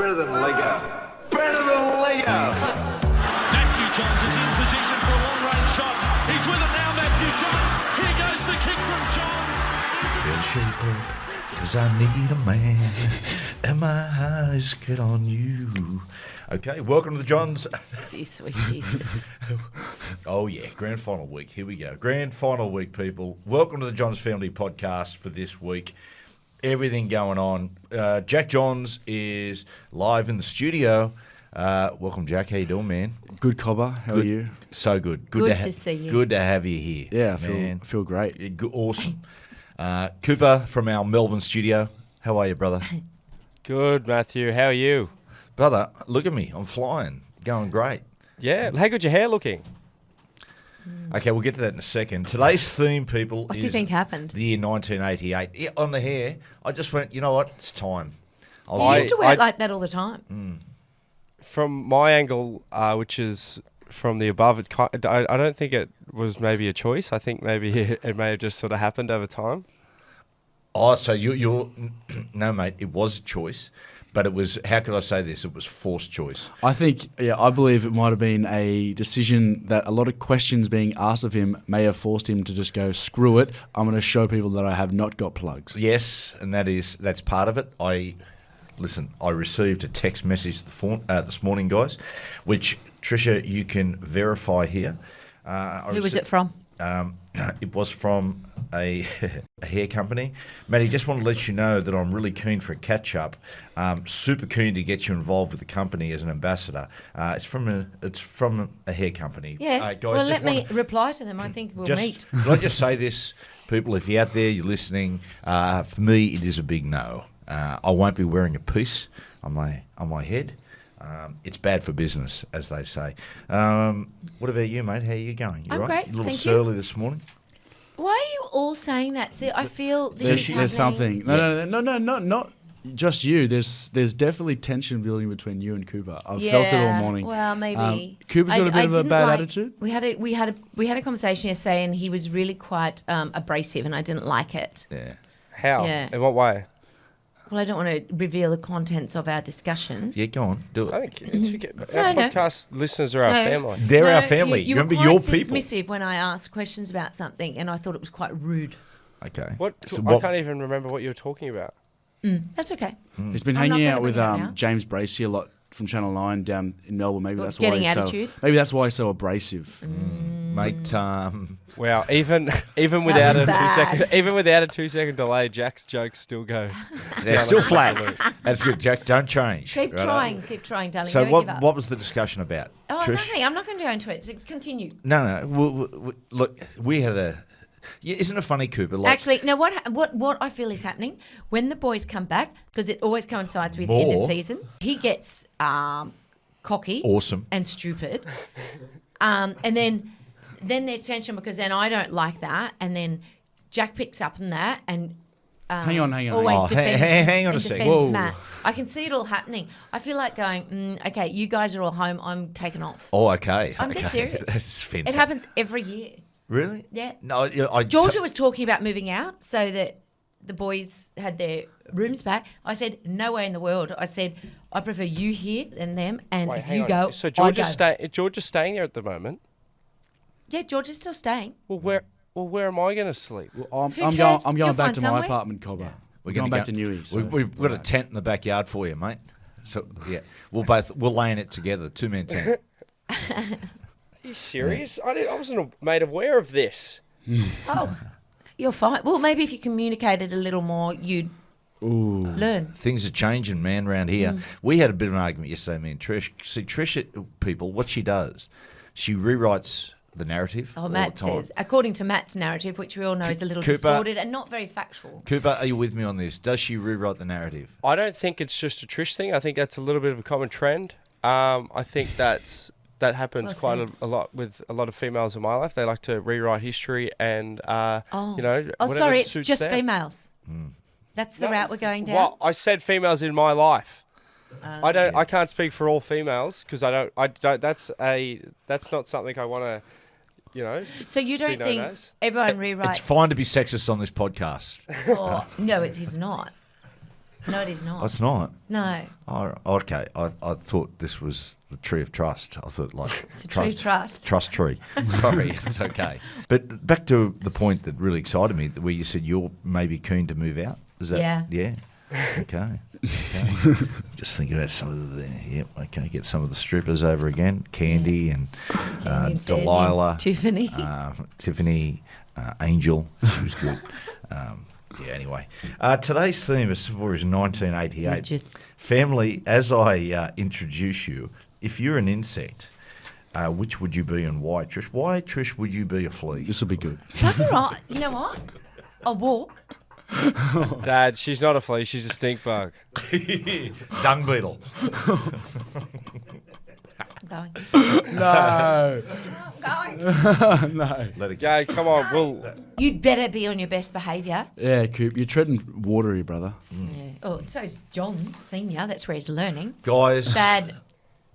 Better than Lego. Better than Lego. Matthew Johns is in position for a long-range shot. He's with it now, Matthew Johns. Here goes the kick from Johns. Better shape up, 'cause I need a man, and my eyes get on you. Okay, welcome to the Johns. You sweet Jesus. Oh, yeah, grand final week. Here we go. Grand final week, people. Welcome to the Johns Family Podcast for this week. Everything going on. Jack Johns is live in the studio. Welcome, Jack. How you doing, man? Good, Cobber. How are you? So good. Good to see you. Good to have you here. Yeah, I man. feel great. Yeah, awesome. Cooper from our Melbourne studio. How are you, brother? Good, Matthew. How are you? Brother, look at me. I'm flying. Going great. Yeah. How good your hair looking? Okay, we'll get to that in a second. Today's theme, people, What is do you think happened? the year 1988. Yeah, on the hair, I just went, you know what? It's time. You used to wear it like that all the time. From my angle, which is from the above, I don't think it was maybe a choice. I think maybe it may have just sort of happened over time. Oh, so you're no, mate. It was a choice, but it was. How could I say this? It was forced choice. I believe it might have been a decision that a lot of questions being asked of him may have forced him to just go, screw it, I'm going to show people that I have not got plugs. Yes, and that's part of it. I received a text message this morning, guys, which Tricia, you can verify here. Who was it from? It was from a hair company. Matty, just want to let you know that I'm really keen for a catch-up. Super keen to get you involved with the company as an ambassador. It's from a hair company. Yeah. Guys, Well, let me reply to them. I think we'll meet. Can I just say this, people, if you're out there, you're listening, for me, it is a big no. I won't be wearing a piece on my head. It's bad for business, as they say. What about you, mate? How are you going? You I'm right? great, You a little thank you. surly this morning? Why are you all saying that? See, I feel this is happening. There's something. No, not just you. There's definitely tension building between you and Cooper. I've felt it all morning. Well, maybe. Cooper's got a bit of a didn't bad attitude. We had a conversation yesterday, and he was really quite abrasive, and I didn't like it. Yeah. How? Yeah. In what way? Well, I don't want to reveal the contents of our discussion. Yeah, go on. Do it. I think our No. podcast listeners are our No. family. They're No, our family. You Remember, were your quite people. dismissive when I asked questions about something, and I thought it was quite rude. Okay. What? So I can't even remember what you were talking about. That's okay. He's been I'm not hanging gonna out with bring it up now. James Bracey a lot from Channel 9 down in Melbourne. Maybe Well, that's why getting he's attitude? maybe that's why he's so abrasive. Mate, Wow. Even without was a bad. 2-second delay, Jack's jokes still go. they're down still the flat. absolute. That's good, Jack. Don't change. Keep Righto? trying, darling. So Don't give up. what was the discussion about? Oh, Trish? nothing. I'm not going to go into it. So continue. No. Look, we had a... Yeah, isn't it funny, Cooper? Like, Actually, no. What I feel is happening when the boys come back, because it always coincides with end of More. season. He gets cocky, Awesome. and stupid, and then there's tension because then I don't like that, and then Jack picks up on that and. Hang on. Always Oh, defends, hang on a and second. defends Whoa. Matt. I can see it all happening. I feel like going, okay, you guys are all home. I'm taking off. Oh, okay. I'm dead okay. serious. That's It fantastic. happens every year. Really? Yeah. No, I... Georgia was talking about moving out so that the boys had their rooms back. I said, no way in the world. I said, I prefer you here than them. And Wait, if hang you on. go, So I go. Georgia's staying there at the moment. Yeah, Georgia's still staying. Well, where am I going to sleep? I'm Who going. cares? I'm You'll going back find to somewhere. my apartment, Cobber. We're gonna going back go- to Newey. So We've got a tent in the backyard for you, mate. So, yeah, we'll lay in it together. 2-man tent. Are you serious? I wasn't made aware of this. Oh, you're fine. Well, maybe if you communicated a little more, you'd learn. Things are changing, man, around here. We had a bit of an argument yesterday, me and Trish. See, Trish, people, what she does, she rewrites the narrative all Matt the time. says, according to Matt's narrative, which we all know is a little Cooper- distorted and not very factual. Cooper, are you with me on this? Does she rewrite the narrative? I don't think it's just a Trish thing. I think that's a little bit of a common trend. I think that happens Well quite said. a lot with a lot of females in my life. They like to rewrite history and, Oh, whatever sorry, it's suits just them. females. That's the route we're going down. Well, I said females in my life. I can't speak for all females because I don't. That's not something I want to. So you don't known think as. everyone rewrites? It's fine to be sexist on this podcast. Oh, no, it is not. No, it is not. Oh, it's not. No. Oh, okay. I thought this was the tree of trust. I thought like The tree of trust. Trust tree. Sorry, it's okay. But back to the point that really excited me, where you said you're maybe keen to move out. Is that? Yeah. Yeah. Okay. Just thinking about some of the. Yep. Okay. Get some of the strippers over again. Candy and Candy instead, yeah. Delilah. Tiffany. Tiffany. Angel. She was good. Yeah, anyway. Today's theme is 1988. Just- Family, as I introduce you, if you're an insect, which would you be and why, Trish? Why, Trish, would you be a flea? This will be good. Bugger right. You know what? I'll walk. Dad, she's not a flea. She's a stink bug. Dung beetle. I'm going. No. I'm going. No. Let it go. Yeah, come on. We'll. You'd better be on your best behaviour. Yeah, Coop, you're treading watery, brother. Yeah. Oh, so's John Senior. That's where he's learning. Guys. Bad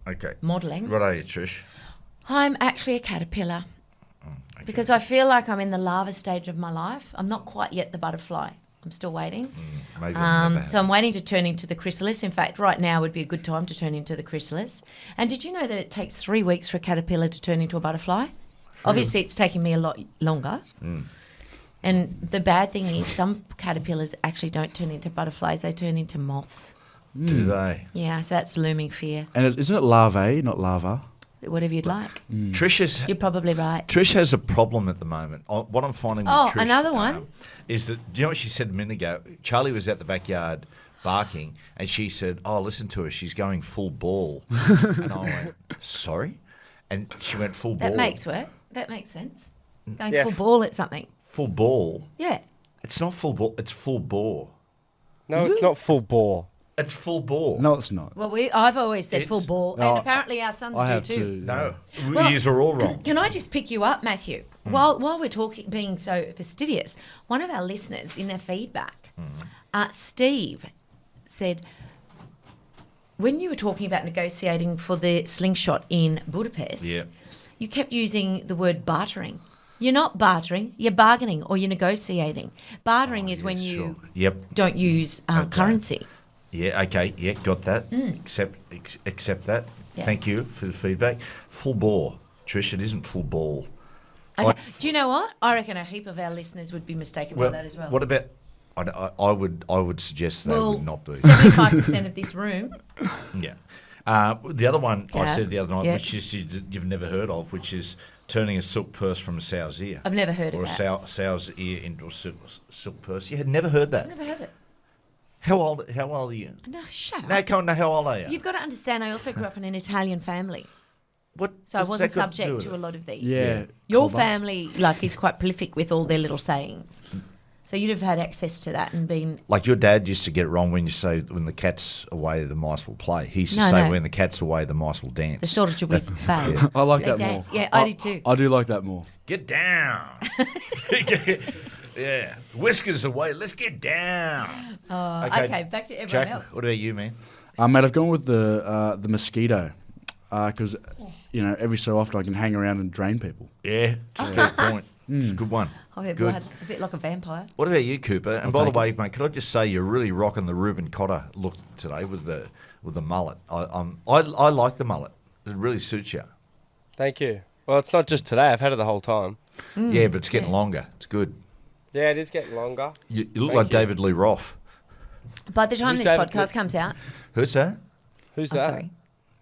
Okay. modelling. What are you, Trish? I'm actually a caterpillar Okay. because I feel like I'm in the larva stage of my life. I'm not quite yet the butterfly. I'm still waiting. Maybe I'll never So I'm waiting to turn into the chrysalis. In fact, right now would be a good time to turn into the chrysalis. And did you know that it takes 3 weeks for a caterpillar to turn into a butterfly? Obviously, it's taking me a lot longer. And the bad thing is some caterpillars actually don't turn into butterflies. They turn into moths. Do they? Yeah, so that's looming fear. And isn't it larvae, not lava? Whatever you'd like. Trish You're probably right. has a problem at the moment. What I'm finding with Oh, Trish, another one? is that, do you know what she said a minute ago? Charlie was out the backyard barking, and she said, oh, listen to her, she's going full ball. And I went, sorry? And she went full ball. That makes work. That makes sense. Going Yeah. full ball at something. Full ball? Yeah. It's not full ball, it's full bore. No, it's not full bore. It's full bore. No, it's not. Well, I've always said It's- full ball, No, and apparently our sons I do have too. too. No, Well, yous are all wrong. Can I just pick you up, Matthew? While we're talking, being so fastidious, one of our listeners in their feedback, Steve, said, when you were talking about negotiating for the slingshot in Budapest, Yeah. you kept using the word bartering. You're not bartering, you're bargaining or you're negotiating. Bartering is when you Sure. Yep. don't use currency. Yeah, okay, yeah, got that. Accept that. Yeah. Thank you for the feedback. Full bore. Trish, it isn't full ball. Okay. Do you know what? I reckon a heap of our listeners would be mistaken by that as well. What about? I would suggest they would not be. 75% of this room. Yeah. The other one I Yeah. said the other night, Yeah. which is you've never heard of, which is turning a silk purse from a sow's ear. I've never heard of or that. a sow's ear into a silk purse. You had never heard that. I've never heard it. How old are you? No, shut up. No, come on. Now, how old are you? You've got to understand, I also grew up in an Italian family. What? So I what's wasn't that got do subject with to it? a lot of these. Yeah. Your Colba. family, is quite prolific with all their little sayings. So you'd have had access to that and been... Like your dad used to get it wrong when you say when the cat's away, the mice will play. He used to No, say no. when the cat's away, the mice will dance. The sort of with babe. I like They that dance. more. Yeah, I do too. I do like that more. Get down. Yeah. Whiskers away. Let's get down. Okay, back to everyone Jack, else. what about you, man? Mate, I've gone with the mosquito because every so often I can hang around and drain people. Yeah, it's a fair point. It's a good one. I have Good. blood, a bit like a vampire. What about you, Cooper? And by the take way, mate, could I just say you're really rocking the Reuben Cotter look today with the mullet. I like the mullet. It really suits you. Thank you. Well, it's not just today. I've had it the whole time. Yeah, but it's getting longer. It's good. Yeah, it is getting longer. You look Thank like you. David Lee Roth. By the time Who's this David podcast Lee- comes out... Who's that? Who's Oh, that? sorry.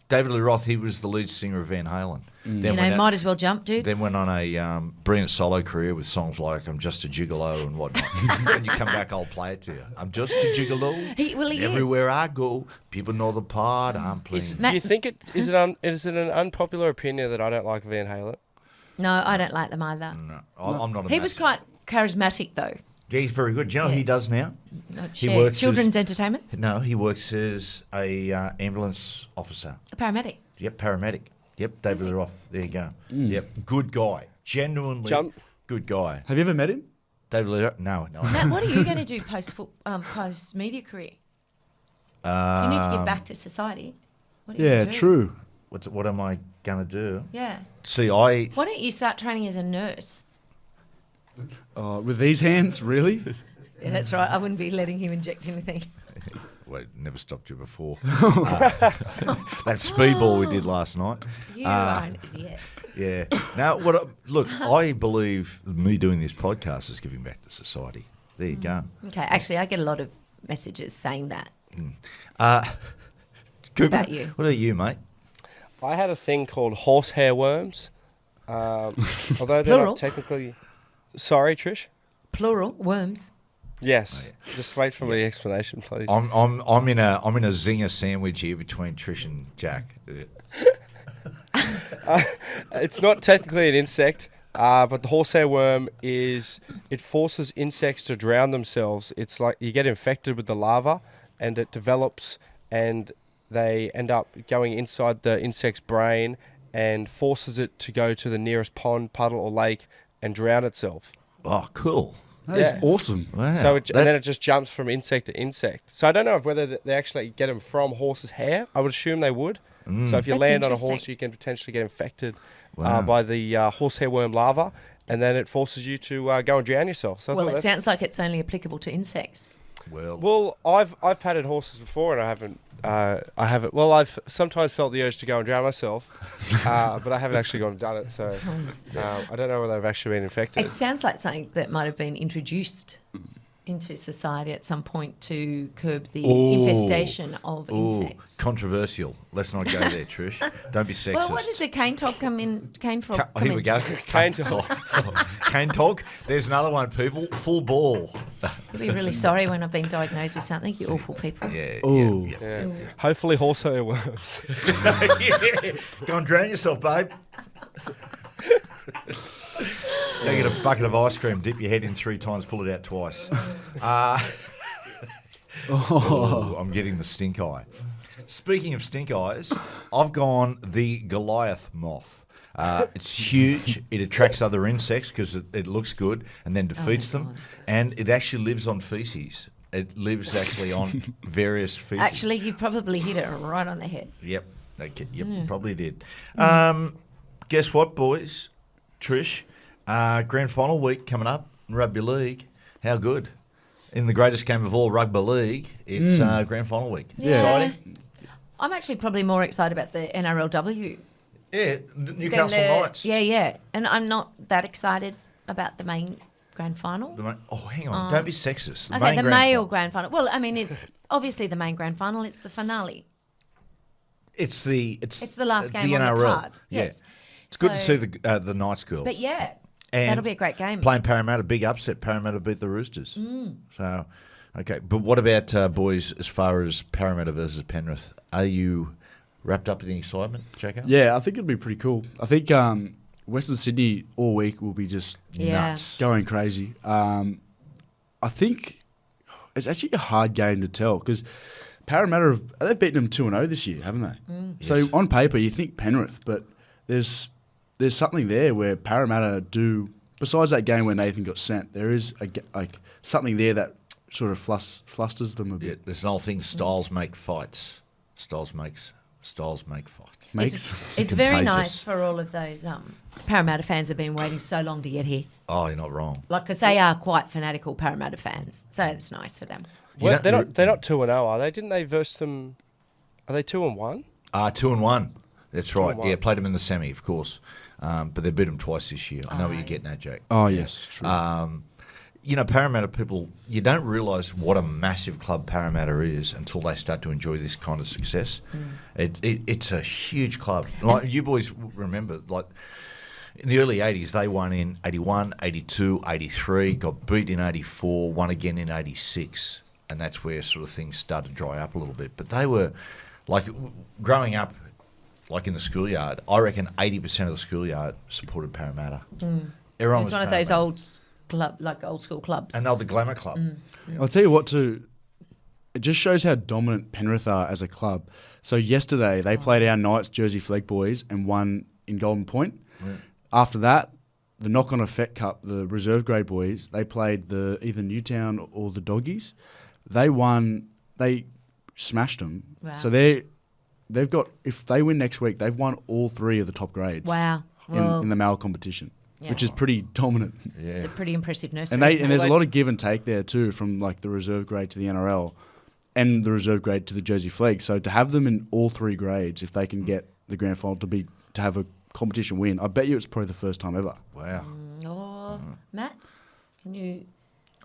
David Lee Roth. He was the lead singer of Van Halen. Then went out- might as well jump, dude. Then went on a brilliant solo career with songs like "I'm Just a Gigolo" and whatnot. When you come back, I'll play it to you. I'm just a gigolo. He is. Everywhere I go, people know the part I'm playing. Do you think is it an unpopular opinion that I don't like Van Halen? No, I don't like them either. No, I'm not. He was quite charismatic, though. Yeah, he's very good. Do you know what Yeah. he does now? Not He share. works Children's entertainment? No, he works as a ambulance officer. A paramedic. Yep, paramedic. Yep, David he? Lee Roth. There you go. Yep, good guy. Genuinely good guy. Have you ever met him? David Lee Roth? No. Matt, what are you going to do post media career? You need to give back to society. What are you Yeah, gonna do? true. What am I gonna do? Yeah. See, Why don't you start training as a nurse? With these hands, really? Yeah, that's right. I wouldn't be letting him inject anything. Wait, never stopped you before. That speedball we did last night. You are an idiot. Yeah. Now, look, I believe me doing this podcast is giving back to society. There you go. Okay, actually, I get a lot of messages saying that. Cooper, About you. what about you, mate? I had a thing called horsehair worms. Although they're Plural? not technically... Sorry, Trish? Plural, worms. Yes. Just wait for the explanation, please. I'm in a zinger sandwich here between Trish and Jack. It's not technically an insect, but the horsehair worm it forces insects to drown themselves. It's like you get infected with the larva, and it develops, and they end up going inside the insect's brain and forces it to go to the nearest pond, puddle, or lake and drown itself. Oh, cool. That is awesome. Wow. So and then it just jumps from insect to insect. So I don't know whether they actually get them from horse's hair. I would assume they would. So if you That's land on a interesting. horse, you can potentially get infected Wow. by the horsehair worm larva, and then it forces you to go and drown yourself. So I Well, thought it sounds like it's only applicable to insects. Well, I've patted horses before, and I haven't. Well, I've sometimes felt the urge to go and drown myself, but I haven't actually gone and done it. So I don't know whether I've actually been infected. It sounds like something that might have been introduced into society at some point to curb the infestation of insects. controversial. Let's not go there, Trish. Don't be sexist. Well, what did the cane frog come in? Cane frog. Oh, here we go. Cane talk. Cane talk. There's another one, people. Full ball. You'll be really sorry when I've been diagnosed with something. You awful people. Yeah. Ooh. Yeah. Yeah. Hopefully, horsehair worms. Yeah. Go and drown yourself, babe. Go get a bucket of ice cream, dip your head in 3 times, pull it out twice. I'm getting the stink eye. Speaking of stink eyes, I've gone the Goliath moth. It's huge. It attracts other insects because it looks good and then defeats them. God. And it actually lives on feces. It lives actually on various feces. Actually, you've probably hit it right on the head. Yep. Okay. Yep. Probably did. Guess what, boys? Trish, grand final week coming up in rugby league. How good? In the greatest game of all, rugby league, it's grand final week. Exciting. I'm actually probably more excited about the NRLW. Yeah, than Newcastle the- Knights. Yeah. And I'm not that excited about the main grand final. Hang on. Don't be sexist. Okay, main the grand male final. grand final. Well, I mean, it's obviously the main grand final. It's the finale. It's the last game the on NRL. the card. Yeah. Yes. It's good to So- see the Knights girls. But yeah, And that'll be a great game. Playing Parramatta, big upset. Parramatta beat the Roosters. So, okay. But what about, boys, as far as Parramatta versus Penrith? Are you wrapped up in the excitement, Jacko? Yeah, I think it'd be pretty cool. I think Western Sydney all week will be just Yeah. Nuts. going crazy. I think it's actually a hard game to tell because Parramatta they've beaten them 2-0 this year, haven't they? So Yes. on paper you think Penrith, but there's something there where Parramatta do. Besides that game where Nathan got sent, there is something there that sort of flusters them a Yeah, bit. there's an old thing, styles make fights. Styles make fights. Makes It's very contagious. nice for all of those Parramatta fans have been waiting so long to get here. Oh, you're not wrong. Like, because they are quite fanatical Parramatta fans, so it's nice for them. Well, You they're not 2-0, are they? Didn't they verse them? Are they 2-1? 2-1. That's right. 2-1. Yeah, played them in the semi, of course. But they beat them twice this year. I know what you're getting at, Jack. Oh yes, true. Parramatta people, you don't realise what a massive club Parramatta is until they start to enjoy this kind of success. It's a huge club. Like you boys remember, like in the early 80s, they won in 81, 82, 83, got beat in 84, won again in 86. And that's where sort of things started to dry up a little bit. But they were, like, growing up, like in the schoolyard, I reckon 80% of the schoolyard supported Parramatta. Everyone It's was one of those Parramatta. old school clubs. And they're the glamour club. I'll tell you what too. It just shows how dominant Penrith are as a club. So yesterday they played our Knights Jersey Flegg boys and won in Golden Point. After that, the knock-on effect cup, the reserve grade boys, they played the either Newtown or the Doggies. They won. They smashed them. Wow. So they've got, if they win next week, they've won all 3 of the top grades. Wow. Well, in the male competition, yeah. which is pretty dominant. It's a pretty impressive nursery. And isn't there's it? a lot of give and take there too, from like the reserve grade to the NRL. and the reserve grade to the Jersey Flegg. So to have them in all 3 grades, if they can get the grand final to have a competition win, I bet you it's probably the first time ever. Wow. Matt, can you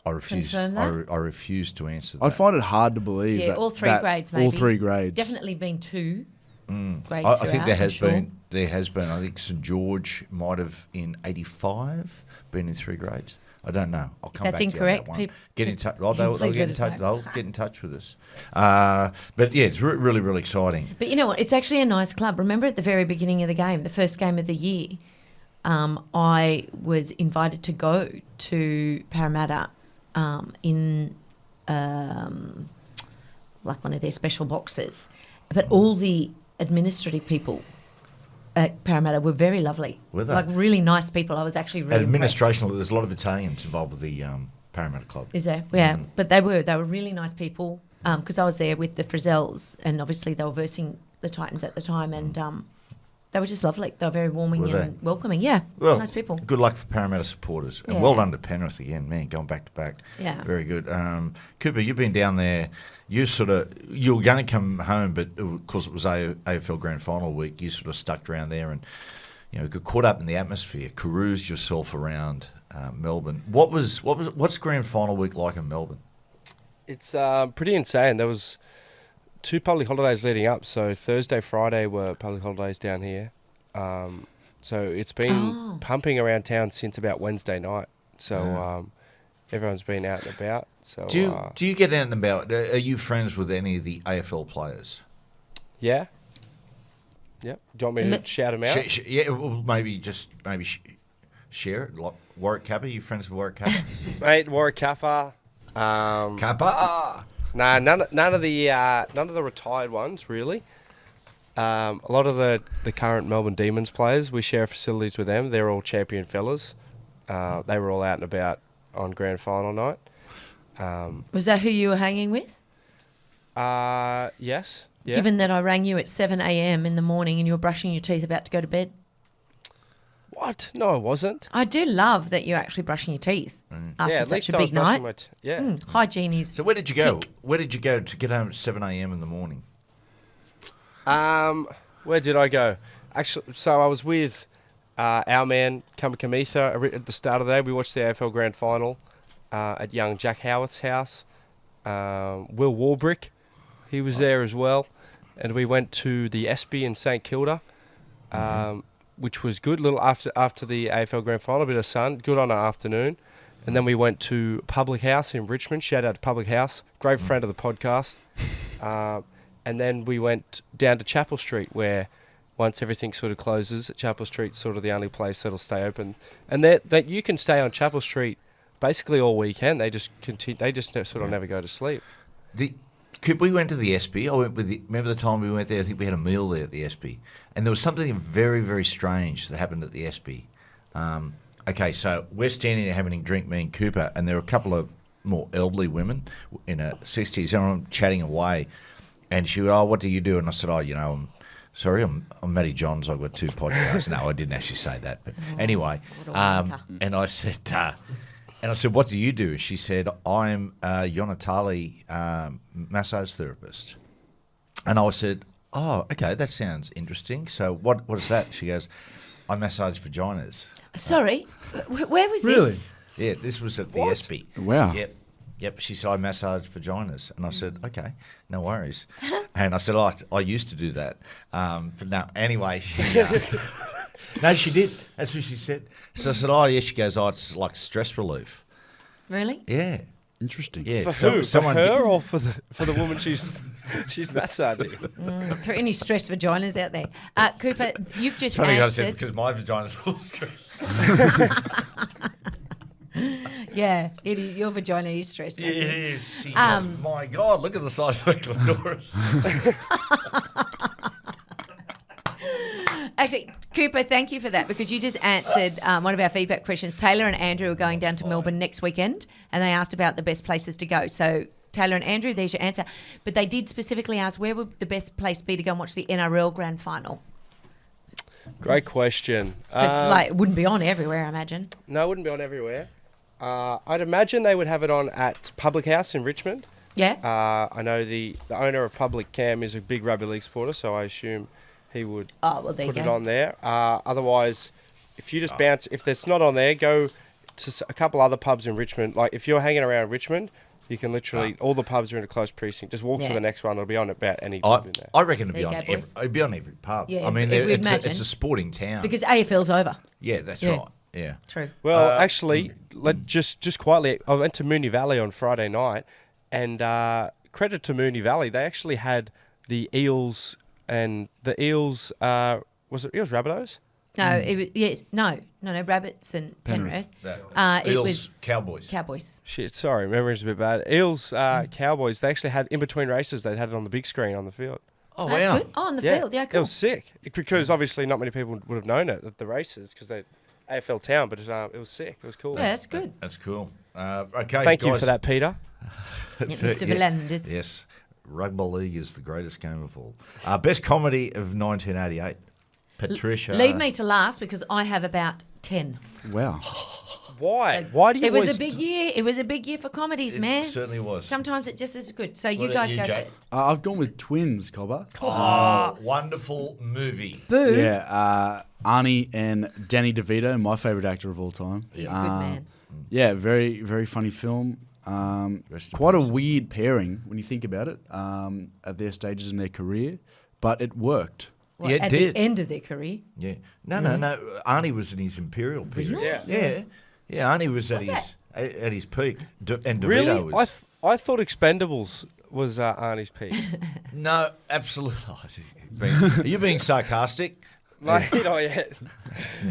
I refuse. confirm that? I refuse to answer that. I find it hard to believe Yeah, that all 3 grades, maybe. All 3 grades. Definitely been 2 grades I think throughout, there for has sure. been. There has been. I think St George might have in '85 been in 3 grades. I don't know. I'll come That's back incorrect, to you on that one. peop- Get in touch. Oh, they'll Please get let in us touch. know. They'll get in touch with us. But yeah, it's really, really exciting. But you know what? It's actually a nice club. Remember at the very beginning of the game, the first game of the year, I was invited to go to Parramatta in like one of their special boxes. But all the administrative people at Parramatta were very lovely. Were they? Like really nice people. I was actually really Administration. There's a lot of Italians involved with the Parramatta Club. Is there? Yeah, but they were really nice people because I was there with the Frizzels and obviously they were versing the Titans at the time and they were just lovely. They were very warming Were they? and welcoming. Yeah, Well, nice people. Good luck for Parramatta supporters, and Yeah. well done to Penrith again, man, going back to back. Yeah. Very good. Cooper, you've been down there. You were going to come home, but of course it was AFL Grand Final week. You sort of stuck around there, and got caught up in the atmosphere. Caroused yourself around Melbourne. What's Grand Final week like in Melbourne? It's pretty insane. There was 2 public holidays leading up. So Thursday, Friday were public holidays down here. So it's been pumping around town since about Wednesday night. So everyone's been out and about. So Do you get out and about? Are you friends with any of the AFL players? yeah. Yep. Do you want me to shout them out? Yeah, well, maybe share it. Like Warwick Kappa, you friends with Warwick Kappa? Mate, Warwick Kappa. Kappa! Nah, none of the retired ones really. A lot of the current Melbourne Demons players, we share facilities with them. They're all champion fellas. They were all out and about on grand final night. Was that who you were hanging with? Yes. Yeah. Given that I rang you at 7 a.m. in the morning and you were brushing your teeth about to go to bed. What? No, I wasn't. I do love that you're actually brushing your teeth after Yeah, at such least a I was big brushing night. my Hygiene is. So where did you go? tick. Where did you go to get home at 7 a.m. in the morning? Where did I go? Actually, so I was with our man Kamikamitha at the start of the day. We watched the AFL Grand Final at young Jack Howarth's house. Will Warbrick, he was there as well. And we went to the Espy in St Kilda, which was good. Little after the AFL Grand Final, a bit of sun, good on an afternoon. And then we went to Public House in Richmond. Shout out to Public House, great friend of the podcast. And then we went down to Chapel Street, where once everything sort of closes, Chapel Street's sort of the only place that'll stay open. And that you can stay on Chapel Street basically all weekend. They just continue. They just sort of never go to sleep. We went to the Espy. Remember the time we went there? I think we had a meal there at the Espy, and there was something very, very strange that happened at the Espy. Okay, so we're standing there having a drink, me and Cooper, and there were a couple of more elderly women in her 60s, and I'm chatting away, and she went, "Oh, what do you do?" And I said, "Oh, I'm sorry, I'm Matty Johns. I've got 2 podcasts." No, I didn't actually say that, but anyway, and I said, "What do you do?" She said, "I'm a Yonatali massage therapist." And I said, "Oh, okay, that sounds interesting. So what is that?" She goes, "I massage vaginas." Sorry, where was Really? this? Yeah, this was at the Espy. Wow. Yep. She said, "I massage vaginas." And I said, "Okay, no worries." And I said, I used to do that. But no, anyway, no, she did. That's what she said. So I said, "Oh, yeah." She goes, "Oh, it's like stress relief." Really? Yeah. Interesting. Yeah. For So- who? someone For her or for the woman she's massaging? For any stressed vaginas out there. Cooper, you've just Funny I said answered. because my vagina's full of stress. Yeah, your vagina is stressed. It Matthew. is. She goes, my God, look at the size of the clitoris. Actually, Cooper, thank you for that because you just answered one of our feedback questions. Taylor and Andrew are going down to Melbourne next weekend and they asked about the best places to go. So, Taylor and Andrew, there's your answer. But they did specifically ask where would the best place be to go and watch the NRL Grand Final? Great question. Because it wouldn't be on everywhere, I imagine. No, it wouldn't be on everywhere. I'd imagine they would have it on at Public House in Richmond. Yeah. I know the owner of Public Cam is a big rugby league supporter, so I assume he would Oh, well, there you put it go. on there. Otherwise, if you just bounce, if it's not on there, go to a couple other pubs in Richmond. Like if you're hanging around Richmond, you can literally all the pubs are in a close precinct. Just walk to Yeah. the next one; it'll be on about any pub in there. I reckon it'd be There on you go, boys. it'd be on every pub. Yeah, I mean, we'd it's imagine. a sporting town. Because AFL's over. Yeah, that's Yeah. right. Yeah. True. Well, actually, just quietly, I went to Moonee Valley on Friday night, and credit to Moonee Valley, they actually had the Eels and the Eels. Was it Eels Rabbitohs? No, it was no, Rabbits and Penrith. It Eels, was Cowboys. Cowboys. Shit, sorry, memory's a bit bad. Eels Cowboys. They actually had in between races. They'd had it on the big screen on the field. Oh, That's wow. good. Oh, on the field, yeah, It cool. was sick because obviously not many people would have known it at the races because they AFL town, but it was sick. It was cool. Yeah, that's good. That's cool. Okay, Thank you guys. for that, Peter. Yeah, Mr. Villanders. Yes. Rugby league is the greatest game of all. Best comedy of 1988. Patricia. Leave me to last because I have about 10. Wow. Why? Why do you? It was a always big year. It was a big year for comedies, It man. certainly was. Sometimes it just is good. So you What guys about go you, Jack? first. I've gone with Twins, Cobber. Oh, wonderful movie. Boo. Yeah, Arnie and Danny DeVito, my favourite actor of all time. He's a good man. Yeah, very, very funny film. Rest in Quite a peace. weird pairing when you think about it at their stages in their career, but it worked. Well, Yeah, it at did. the end of their career. Yeah. No. Arnie was in his imperial period. Really? Yeah. Yeah, Arnie was at What's his peak. And DeVito Really? was. I thought Expendables was Arnie's peak. No, absolutely. Are you being sarcastic? Mate, not yet.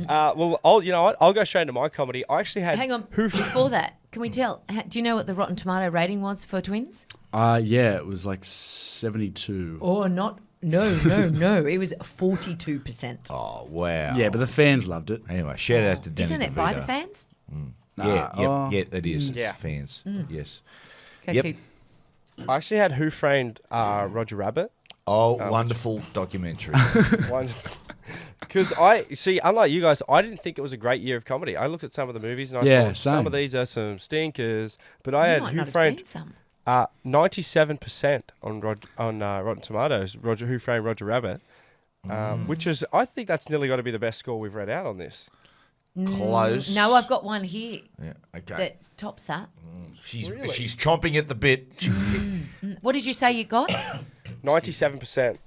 Well, you know what? I'll go straight into my comedy. I actually had. Hang on. Before that, can we tell? Do you know what the Rotten Tomato rating was for Twins? Yeah, it was like 72. Or not? No. It was 42%. Oh, wow. Yeah, but the fans loved it. Anyway, shout out to Danny Isn't it by the DeVito. fans? Yeah, it is. Yeah. It's fans. Yes. Go Yep. keep. I actually had Who Framed Roger Rabbit. Oh, wonderful documentary. Because unlike you guys, I didn't think it was a great year of comedy. I looked at some of the movies and I Yeah, thought some same. of these are some stinkers. But I You had might Who not have Framed seen some. 97% on Rotten Tomatoes. Who Framed Roger Rabbit, which is I think that's nearly got to be the best score we've read out on this. Close. No, I've got one here Yeah, okay. that tops that. She's Really? she's chomping at the bit. What did you say you got? 97%.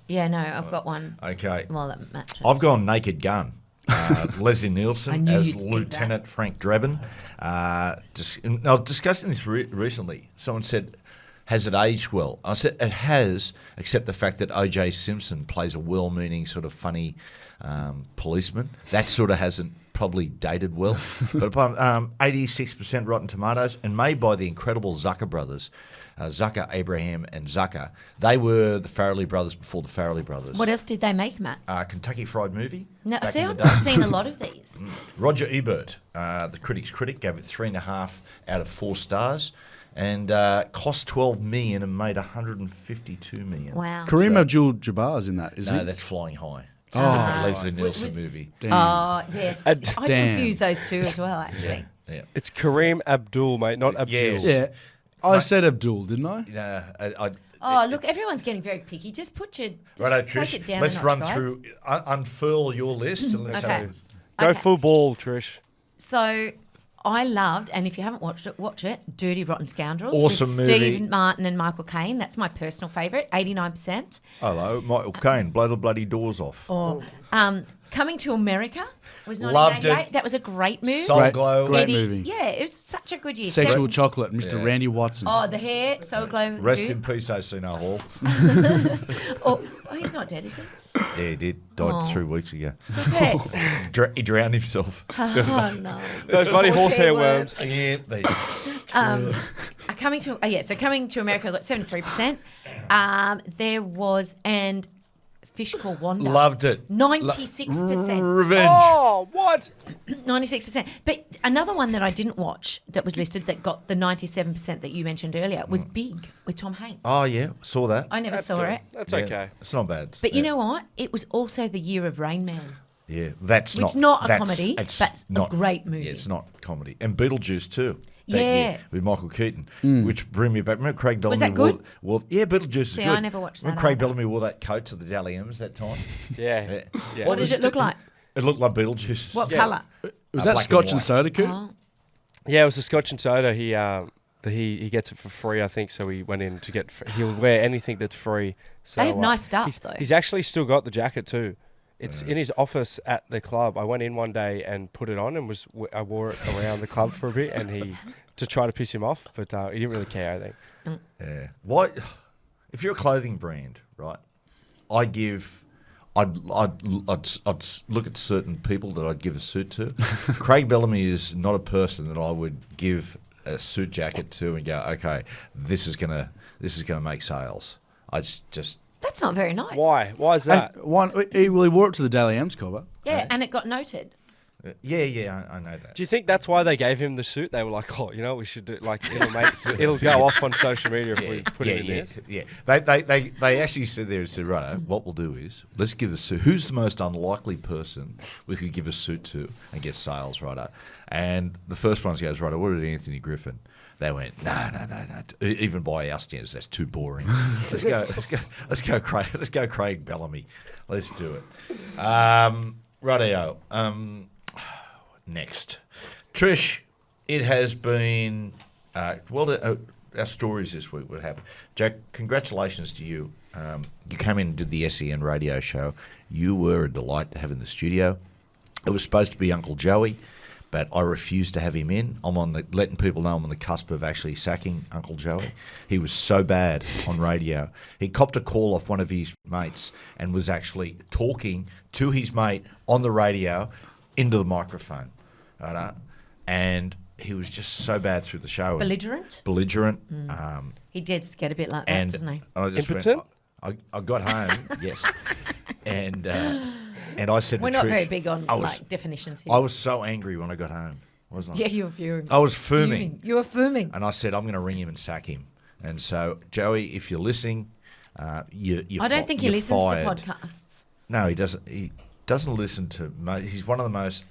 Yeah, no, I've got one. Okay. Well, that matches. I've gone Naked Gun. Leslie I Nielsen knew as you'd speak Lieutenant Frank Drebin. I was discussing this recently. Someone said, has it aged well? I said, it has, except the fact that O.J. Simpson plays a well-meaning, sort of funny policeman. That sort of hasn't probably dated well. But 86% Rotten Tomatoes, and made by the incredible Zucker brothers. Zucker, Abraham, and Zucker. They were the Farrelly brothers before the Farrelly brothers. What else did they make, Matt? Kentucky Fried Movie. No, back see, in I've the not day. seen a lot of these. Roger Ebert, the critic's critic, gave it 3.5 out of 4 stars, and cost $12 million and made $152 million. Wow. Kareem Abdul-Jabbar's in that, is No, he? that's Flying High. It's Oh. a different Leslie Nielsen Was- movie. Damn. Oh, yes. I Damn. confuse those two as well, actually. Yeah. It's Kareem Abdul, mate, not Abdul. Yes. Yeah. I said Abdul, didn't I? Oh, look, everyone's getting very picky. Just put your... Righto, take Trish, it down let's a notch, run guys. through, unfurl your list. And let's Okay. have Go Okay. full ball, Trish. So I loved, and if you haven't watched it, watch it, Dirty Rotten Scoundrels. Awesome with movie. Steve Martin and Michael Caine. That's my personal favourite, 89%. Hello, Michael Caine, blow the bloody doors off. Or Coming to America was Loved 1988. it. That was a great movie. Soul Glow. Great Eddie- movie. Yeah, it was such a good year. Sexual Seven- Chocolate, Mr. Yeah. Randy Watson. Oh, the hair, so glow. Rest good. in peace, O'Cena Hall. Oh, he's not dead, is he? Yeah, he did. Died 3 weeks ago. Stop it. He drowned himself. Oh, no. Those bloody horsehair Horsehair worms. Yeah, Coming to America got 73%. There was and Fish Called Wanda. loved it. 96%. Revenge. Oh, what? 96%. But another one that I didn't watch that was listed that got the 97% that you mentioned earlier was Big with Tom Hanks. Oh, yeah, saw that. I never saw it. That's Yeah, okay. It's not bad. But you know what? It was also the year of Rain Man. Yeah, that's Which not not a that's- comedy, it's but a not great movie. Yeah, it's not comedy. And Beetlejuice too. that Yeah. year with Michael Keaton, which bring me back. Remember Craig Bellamy? that good? Yeah, Beetlejuice is See, good. I never watched Remember that Craig either. Bellamy wore that coat to the Dally M's that time? Yeah. Yeah. What does it look like? It looked like Beetlejuice. What colour? Was that black Scotch and and white. soda, Coop? Oh. Yeah, it was a Scotch and soda. He gets it for free, I think. So he went in to get. He'll wear anything that's free. So, They have nice stuff, though. He's actually still got the jacket too. It's in his office at the club. I went in one day and put it on, and I wore it around the club for a bit, and to try to piss him off, but he didn't really care. I think. Yeah. Why? If you're a clothing brand, right? I'd look at certain people that I'd give a suit to. Craig Bellamy is not a person that I would give a suit jacket to and go, okay, this is gonna make sales. I just That's not very nice. Why? Why is that? He wore it to the Daily M's cover. Yeah, and it got noted. I know that. Do you think that's why they gave him the suit? They were like, oh, we should do like it'll go off on social media if we put it in this. Yeah. They actually said right, what we'll do is let's give a suit. Who's the most unlikely person we could give a suit to and get sales, right? And the first one goes, right, what did Anthony Griffin? They went, no. Even by our standards, that's too boring. Let's go, Craig Bellamy. Let's do it. Rightio. Next, Trish. It has been our stories this week. What happened, Jack? Congratulations to you. You came in and did the SEN radio show. You were a delight to have in the studio. It was supposed to be Uncle Joey, but I refused to have him in. I'm letting people know I'm on the cusp of actually sacking Uncle Joey. He was so bad on radio. He copped a call off one of his mates and was actually talking to his mate on the radio into the microphone. Right? And he was just so bad through the show. Belligerent? Belligerent. He did get a bit like that, And doesn't he? I just Impotent? I got home, yes. And I said We're to not Trish, very big on I was, definitions here. I was so angry when I got home, wasn't I? Yeah, you were fuming. I was fuming. You were fuming. And I said, I'm going to ring him and sack him. And so, Joey, if you're listening, you're I don't think he you're listens fired. to podcasts. No, he doesn't. He doesn't listen to. He's one of the most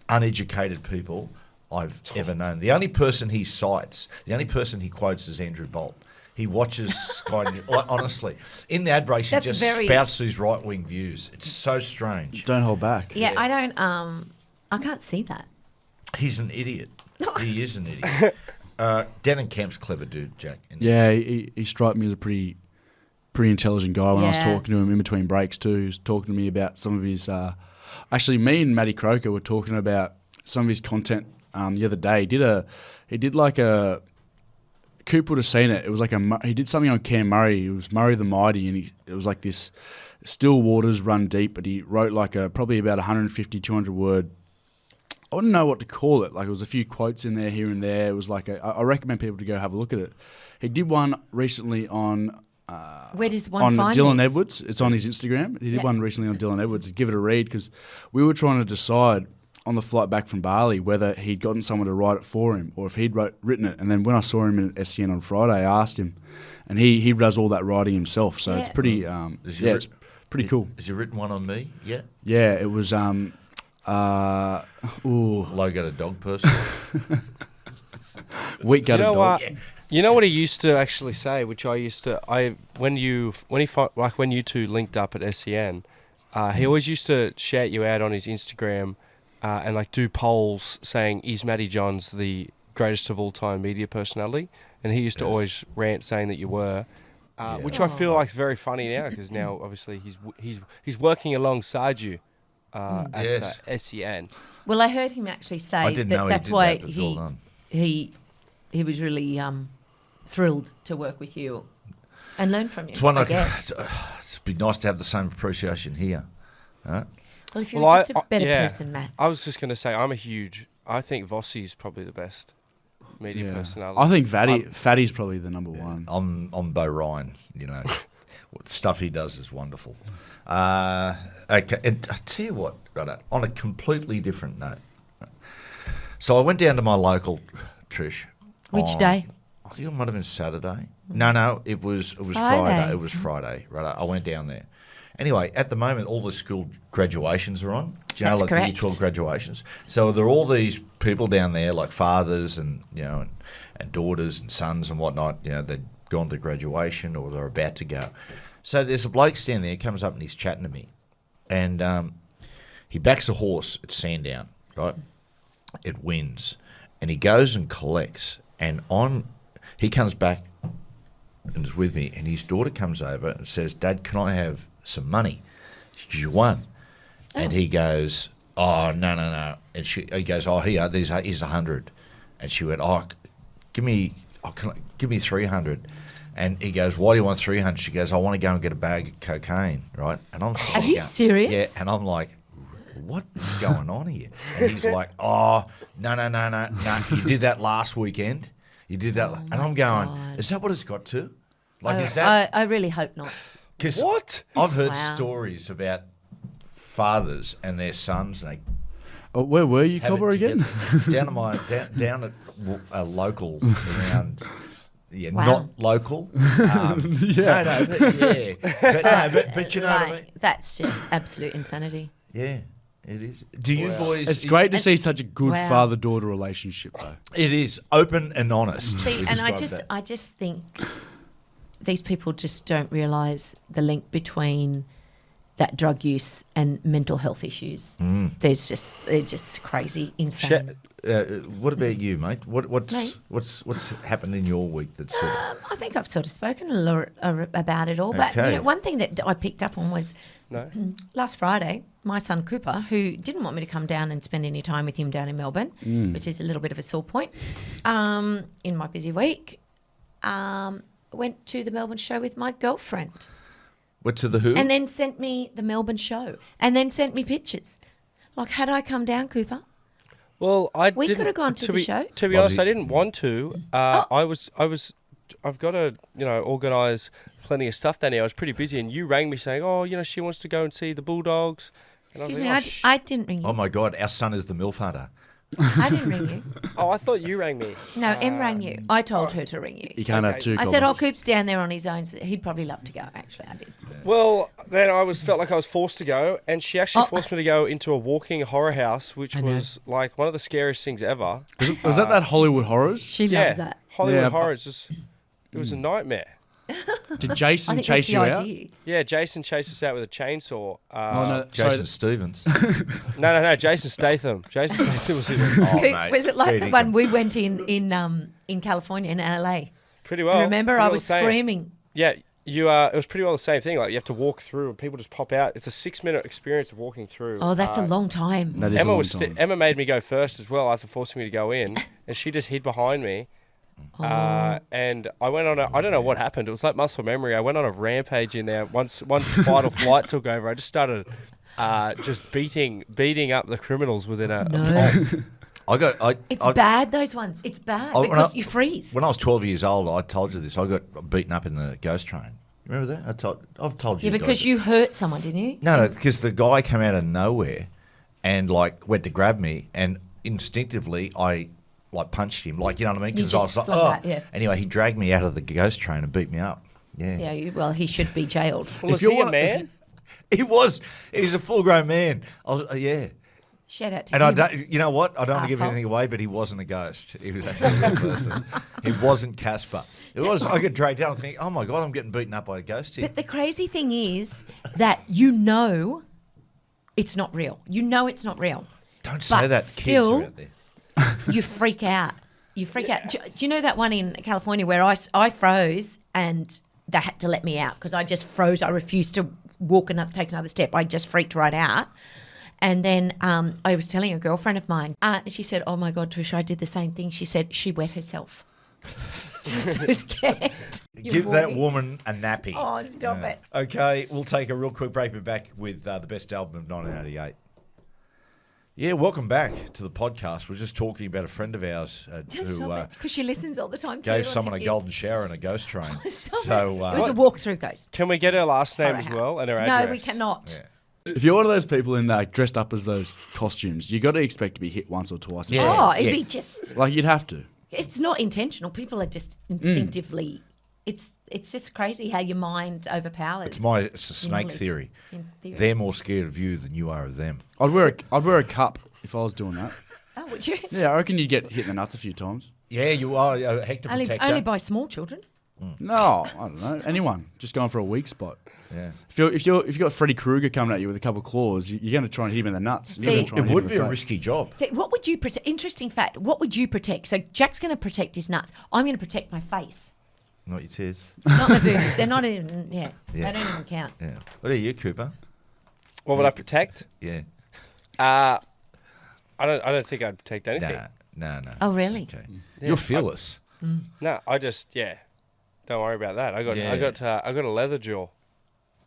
uneducated people I've ever known. The only person he cites, the only person he quotes is Andrew Bolt. He watches Sky News. Honestly, in the ad breaks, he That's just very- spouts his right-wing views. It's so strange. Don't hold back. Yeah, I don't. I can't see that. He's an idiot. He is an idiot. Dennon Kemp's clever dude, Jack. Yeah, he struck me as a pretty intelligent guy when I was Yeah. talking to him in between breaks too. He was talking to me about some of his. Actually, me and Matty Croker were talking about some of his content the other day. He did like a. Coop would have seen it. It was like he did something on Cam Murray. It was Murray the Mighty, and it was like this still waters run deep. But he wrote like probably about 150, 200 word. I wouldn't know what to call it. Like it was a few quotes in there here and there. It was like I recommend people to go have a look at it. He did one recently on. Where does one On find Dylan this? Edwards. It's on his Instagram. He did Yeah. one recently on Dylan Edwards. Give it a read because we were trying to decide on the flight back from Bali whether he'd gotten someone to write it for him or if he'd written it. And then when I saw him in SCN on Friday, I asked him, and he does all that writing himself. So it's Yeah. pretty it's pretty cool. Has he written one on me? Yeah. Yeah, it was Low-gutted dog person. weak gutted dog. What? You know what he used to actually say, which when you two linked up at SEN, he always used to shout you out on his Instagram and like do polls saying, "Is Matty Johns the greatest of all time media personality?" And he used to always rant saying that you were, which I feel like is very funny now because now obviously he's working alongside you at SEN. Well, I heard him actually I say didn't that know he that's did why that, but well done. he was really thrilled to work with you and learn from you. It's one I like guess. It'd be nice to have the same appreciation here. Huh? Well, if you're Well, just a better person, Matt. I was just going to say I think Vossi's probably the best media personality. I think Fatty's probably the number one. I'm Bo Ryan. You know, what stuff he does is wonderful. Okay, and I tell you what, right, on a completely different note. So I went down to my local, Trish. Which day? I think it might have been Saturday. No, it was Friday. Friday. It was Friday, right? I went down there, Anyway, at the moment, all the school graduations are on. Do you know, That's like the Year correct. 12 graduations? So there are all these people down there, like fathers and, and daughters and sons and whatnot. They've gone to graduation or they're about to go. So there's a bloke standing there, comes up and he's chatting to me. And he backs a horse at Sandown, right? It wins. And he goes and collects. And he comes back and is with me, and his daughter comes over and says, "Dad, can I have some money? Because you won." And he goes, "Oh, no." And he goes, "Oh, here's 100." And she went, "Oh, give me 300." And he goes, "Why do you want 300?" She goes, "I want to go and get a bag of cocaine," right? And I'm Are you serious? Yeah, and I'm like, what is going on here? And he's like, "Oh, no. You did that last weekend. You did that." And I'm going, God. is that what it's got to? Like, is that? I really hope not. 'Cause What? I've heard Wow. stories about fathers and their sons, and they Oh, where were you, have it Cobber, again? together. down at a local around. Yeah, Wow. not local. Yeah. No, but you know what I Right. mean. That's just absolute insanity. Yeah, it is. Do you boys? It's great to see such a good Wow. father-daughter relationship, though. It is open and honest. See, We and I describe that. just think these people just don't realise the link between that drug use and mental health issues. Mm. They're just crazy, insane. What about you, mate? What's Mate? what's happened in your week that's sort of I think I've sort of spoken a lot about it all, but Okay. one thing that I picked up on was No. last Friday, my son Cooper, who didn't want me to come down and spend any time with him down in Melbourne, which is a little bit of a sore point, in my busy week, went to the Melbourne show with my girlfriend what's to the who? and then sent me the Melbourne show and then sent me pictures. Like, had I come down, Cooper? Well, We didn't- could have gone to the be, show. To be Was honest, he- I didn't want to. I've got to, organise plenty of stuff down here. I was pretty busy, and you rang me saying, "Oh, she wants to go and see the Bulldogs." And I was Excuse like, me, "Oh, I didn't ring you. Oh my God, our son is the MILF hunter. I didn't ring you. Oh, I thought you rang me. No, Em rang you. I told her to ring you. You can't have Okay. two I said, "Oh, Cobbers. Coop's down there on his own. So he'd probably love to go." Actually, I did. Well, then felt like I was forced to go, and she actually Oh. forced me to go into a walking horror house, which I know. was like one of the scariest things ever. Was that Hollywood Horrors? She Yeah, loves that. Hollywood Yeah, horror. It was a nightmare. Did I Jason think chase that's you the out? idea. Yeah, Jason chased us out with a chainsaw. Oh, no, Jason sorry. Stevens. No, Jason Statham. Jason Statham was in it. Oh, Coop, mate, was it like fair the dinkum. one we went in California, in LA? Pretty well. Remember, pretty I well was the same. screaming. Yeah, it was pretty well the same thing. Like, you have to walk through, and people just pop out. It's a 6-minute experience of walking through. Oh, that's a long time. That is a long time. Emma made me go first as well after forcing me to go in, and she just hid behind me. Oh. And I went on I don't know what happened. It was like muscle memory. I went on a rampage in there. Once fight or flight took over, I just started just beating up the criminals within a No. It's bad, those ones. It's bad when because you freeze. When I was 12 years old, I told you this. I got beaten up in the ghost train. Remember that? I've told you. Yeah, because guys. you hurt someone, didn't you? No, because the guy came out of nowhere and went to grab me, and instinctively I punched him, you know what I mean? You Because I was just like, flung oh. back, yeah. Anyway, he dragged me out of the ghost train and beat me up. Yeah. Yeah, well, he should be jailed. Well, was you he a want- man? He was a full-grown man. yeah. Shout out to And him. you know what? I don't want to give Asshole. anything away, but he wasn't a ghost. He was actually a real person. He wasn't Casper. I get dragged down and think, oh my God, I'm getting beaten up by a ghost here. But the crazy thing is that it's not real. You know it's not real. Don't say but that. still- Kids are out there. You freak out. You freak out. Do you know that one in California where I froze and they had to let me out because I just froze. I refused to take another step. I just freaked right out. And then I was telling a girlfriend of mine, she said, "Oh my God, Trisha, I did the same thing." She said she wet herself. She was so scared. Give that woman a nappy. Oh, stop it. Okay, we'll take a real quick break. We're back with the best album of 1988. Yeah, welcome back to the podcast. We're just talking about a friend of ours who Because she listens all the time too. gave on someone her a kids. golden shower and a ghost train. Stop So, it. It was a walkthrough ghost. Can we get her last name Horror as house. well and her address? No, we cannot. Yeah. If you're one of those people in that dressed up as those costumes, you got to expect to be hit once or twice. Yeah. Oh, it'd be just. Like you'd have to. It's not intentional. People are just instinctively it's just crazy how your mind overpowers. It's a your snake knowledge. theory. In theory. They're more scared of you than you are of them. I'd wear a cup if I was doing that. Oh, would you? Yeah, I reckon you'd get hit in the nuts a few times. Yeah, you are a Hector protector. Only by small children. No, I don't know. Anyone just going for a weak spot. Yeah. If you got Freddy Krueger coming at you with a couple of claws, you're going to try and hit him in the nuts. You're See, gonna try and It hit him would in be the a face. risky job. So what would you protect? Interesting fact. What would you protect? So Jack's going to protect his nuts. I'm going to protect my face. Not your tears. Not my boobs. They're not even. Yeah. Yeah. They don't even count. Yeah. What are you, Cooper? What would I protect? Yeah. I don't think I'd protect anything. No. Oh, really? Okay. Yeah, You're fearless. No, I just don't worry about that. I got a leather jaw.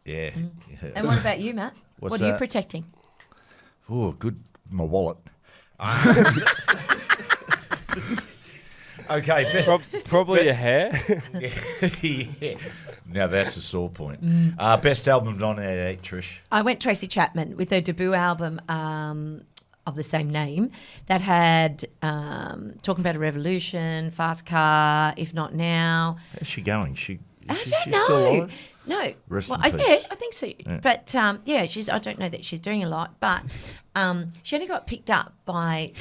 Yeah. Yeah. And what about you, Matt? What's what are you that? protecting? Oh, good. My wallet. Okay. Probably your hair. Yeah. Now that's a sore point. Best album on 88, Trish. I went Tracy Chapman with her debut album of the same name that had Talking About a Revolution, Fast Car, If Not Now. How's she going? I She's don't know. still alive? No. Rest well, in peace. yeah, I think so. Yeah. But I don't know that she's doing a lot, but she only got picked up by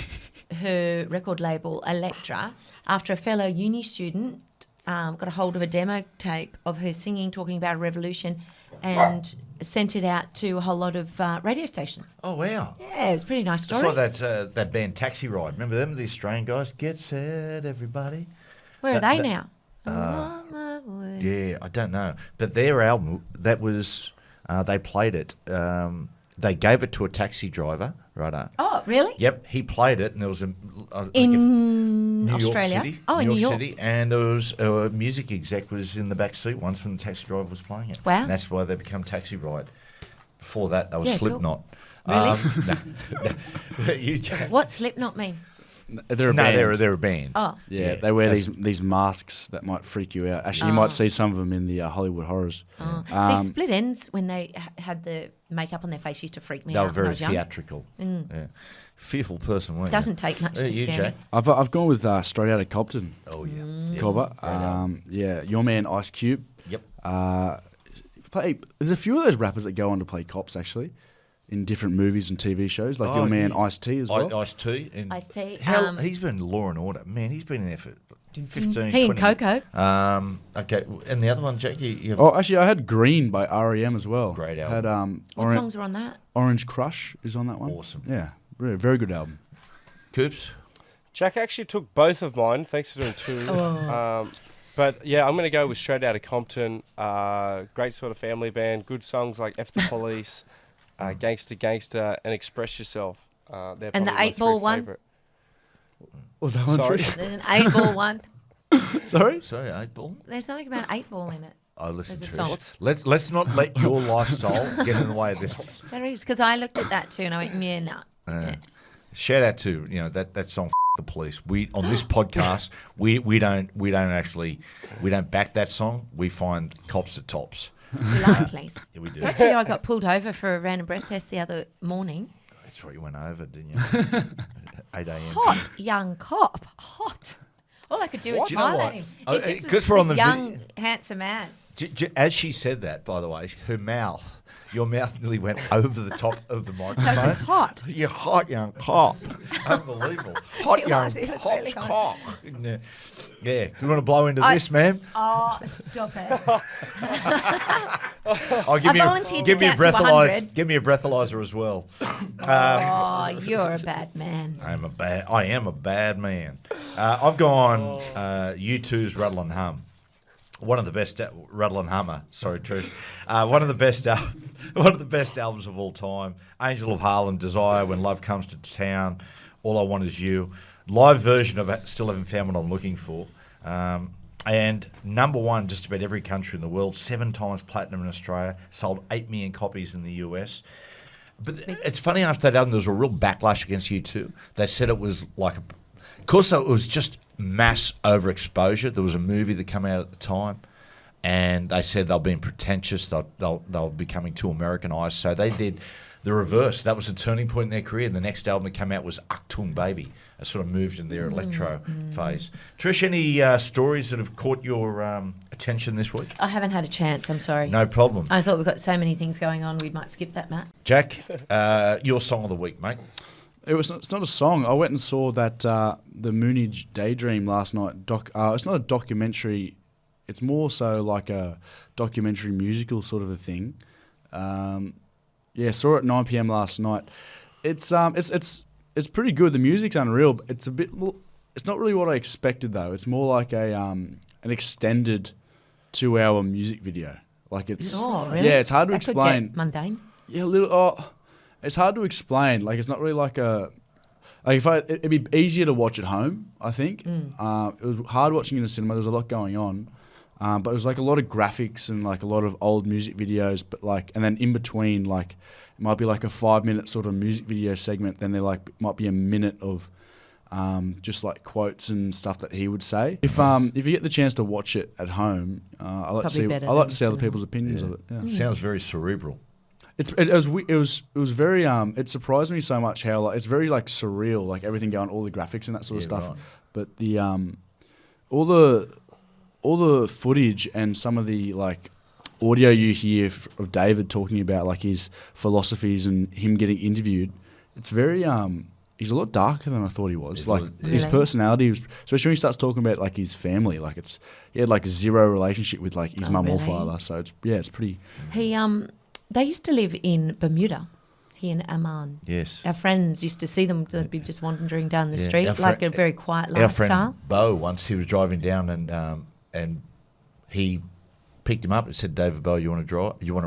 her record label Elektra after a fellow uni student got a hold of a demo tape of her singing Talking About a Revolution and sent it out to a whole lot of radio stations. Oh, wow. Yeah, it was a pretty nice It's story. like that band Taxi Ride. Remember them, the Australian guys? Get set, everybody. Where are that- they that- now? I'm on my way. Yeah, I don't know. But their album, that was, they played it. They gave it to a taxi driver, right? Oh, really? Yep, he played it, and there was In New Australia? York City. Oh, in New York. City, and there was a music exec was in the back seat once when the taxi driver was playing it. Wow. And that's why they become Taxi Ride. Before that, they were Yeah, cool. Slipknot. Really? No. You- What's Slipknot mean? They're a no, band. they're a band. Oh. Yeah, Yeah, they wear that's- these masks that might freak you out. Actually, you might see some of them in the Hollywood horrors. Oh. See, Split Ends, when they had the makeup on their face, used to freak me They out were when I very was young. theatrical. Yeah. Fearful person, weren't you? Doesn't take much to you, scare Jack? me. I've gone with Straight Outta Compton, Oh, yeah. Cobber. Great album. Yeah, Your Man Ice Cube. Yep. There's a few of those rappers that go on to play cops actually, in different movies and TV shows, like Oh, Your Man yeah. Ice-T as well. Ice-T. And Ice-T, he's been in Law and Order. Man, he's been in there for 15, He and 20 Coco. Okay, and the other one, Jack, you have Oh, actually, I had Green by R.E.M. as well. Great Had What songs are on that? Orange Crush is on that one. Awesome. Yeah, very, very good album. Coops. Jack actually took both of mine. Thanks for doing two. But yeah, I'm going to go with Straight Outta Compton. Great sort of family band. Good songs like F the Police, Gangster Gangster, and Express Yourself. They're And the probably my 8 Ball three one? favourite. Was that one Sorry. true? There's an 8-ball one. Sorry? Sorry, 8 Ball. There's something about 8-ball in it. Oh, listen, There's a Trish. song. Let's not let your lifestyle get in the way of this. That is, because I looked at that too and I went, yeah, no. Yeah. Shout out to that song. The Police. We on this podcast we don't back that song. We find cops at tops. We like police. Yeah, we do. Did I tell you I got pulled over for a random breath test the other morning? That's right. You went over, didn't you? 8 a.m. Hot young cop. Hot. All I could do was Do you know smile what? at him. Oh, He just 'cause was we're on this the young, handsome man. As she said that, by the way, your mouth nearly went over the top of the I microphone. said, hot. You hot young cop. Unbelievable. Hot It young was really pop's hot. cop. Yeah. You want to blow into this, ma'am? Oh, stop it. Oh, give I me volunteered to give me a count to 100. breathalyzer. Give me a breathalyzer as well. Oh, you're a bad man. I am a bad man. I've gone U2's Rattle and Hum. One of the best Rattle and Hummer. Sorry, Trish. One of the best albums of all time. Angel of Harlem, Desire, When Love Comes to Town, All I Want Is You. Live version of it. Still haven't found what I'm looking for. And number one, just about every country in the world. 7 times platinum in Australia. Sold 8 million copies in the US. But it's funny, after that album, there was a real backlash against U2. They said it was like of course, it was just mass overexposure. There was a movie that came out at the time, and they said they've been pretentious. They'll becoming too Americanized. So they did the reverse. That was a turning point in their career. And the next album that came out was Achtung Baby. It sort of moved in their electro phase. Trish, any stories that have caught your attention this week? I haven't had a chance. I'm sorry. No problem. I thought we've got so many things going on. We might skip that, Matt. Jack, your song of the week, mate. It's not a song. I went and saw that the Moonage Daydream last night. It's not a documentary. It's more so like a documentary musical sort of a thing. Saw it at 9 p.m. last night. It's pretty good. The music's unreal. But it's it's not really what I expected though. It's more like an extended 2-hour music video. Like it's really? Yeah, it's hard to That could explain. get mundane. Yeah, a little. It's hard to explain. Like it's not really like a. Like it'd be easier to watch at home. I think it was hard watching in the cinema. There was a lot going on, but it was like a lot of graphics and like a lot of old music videos. But like, and then in between, like it might be like a 5-minute sort of music video segment. Then there might be a minute of just like quotes and stuff that he would say. If you get the chance to watch it at home, I like to see other people's opinions of it. Yeah. Sounds very cerebral. It was very it surprised me so much how like it's very like surreal, like everything going, all the graphics and that sort of stuff. Right. But the all the footage and some of the like audio you hear of David talking about like his philosophies and him getting interviewed, it's very he's a lot darker than I thought he was. His personality was, especially when he starts talking about like his family, like he had like zero relationship with like his mum or father. So it's pretty. They used to live in Bermuda, he and Aman. Yes. Our friends used to see them, they'd be just wandering down the Yeah. street, like a very quiet Our lifestyle. friend Bo, once he was driving down and he picked him up and said, "David Bo, you want to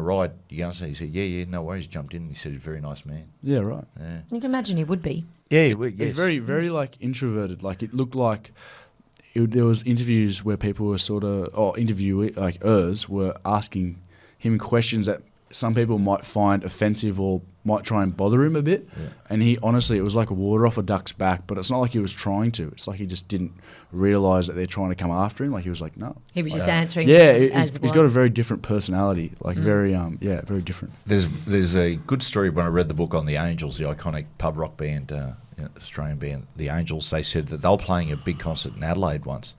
ride? You going?" He said, "Yeah, no worries." Jumped in and he said, "He's a very nice man." Yeah, right. Yeah. You can imagine he would be. Yeah, He's very, very like introverted. Like it looked like there was interviews where people were interviewers were asking him questions that some people might find offensive or might try and bother him a bit. Yeah. And he honestly, it was like water off a duck's back, but it's not like he was trying to. It's like he just didn't realise that they're trying to come after him. Like he was like, no. He was just answering. Yeah, he's got a very different personality. Like very different. There's a good story when I read the book on the Angels, the iconic pub rock band, Australian band, the Angels. They said that they were playing a big concert in Adelaide once.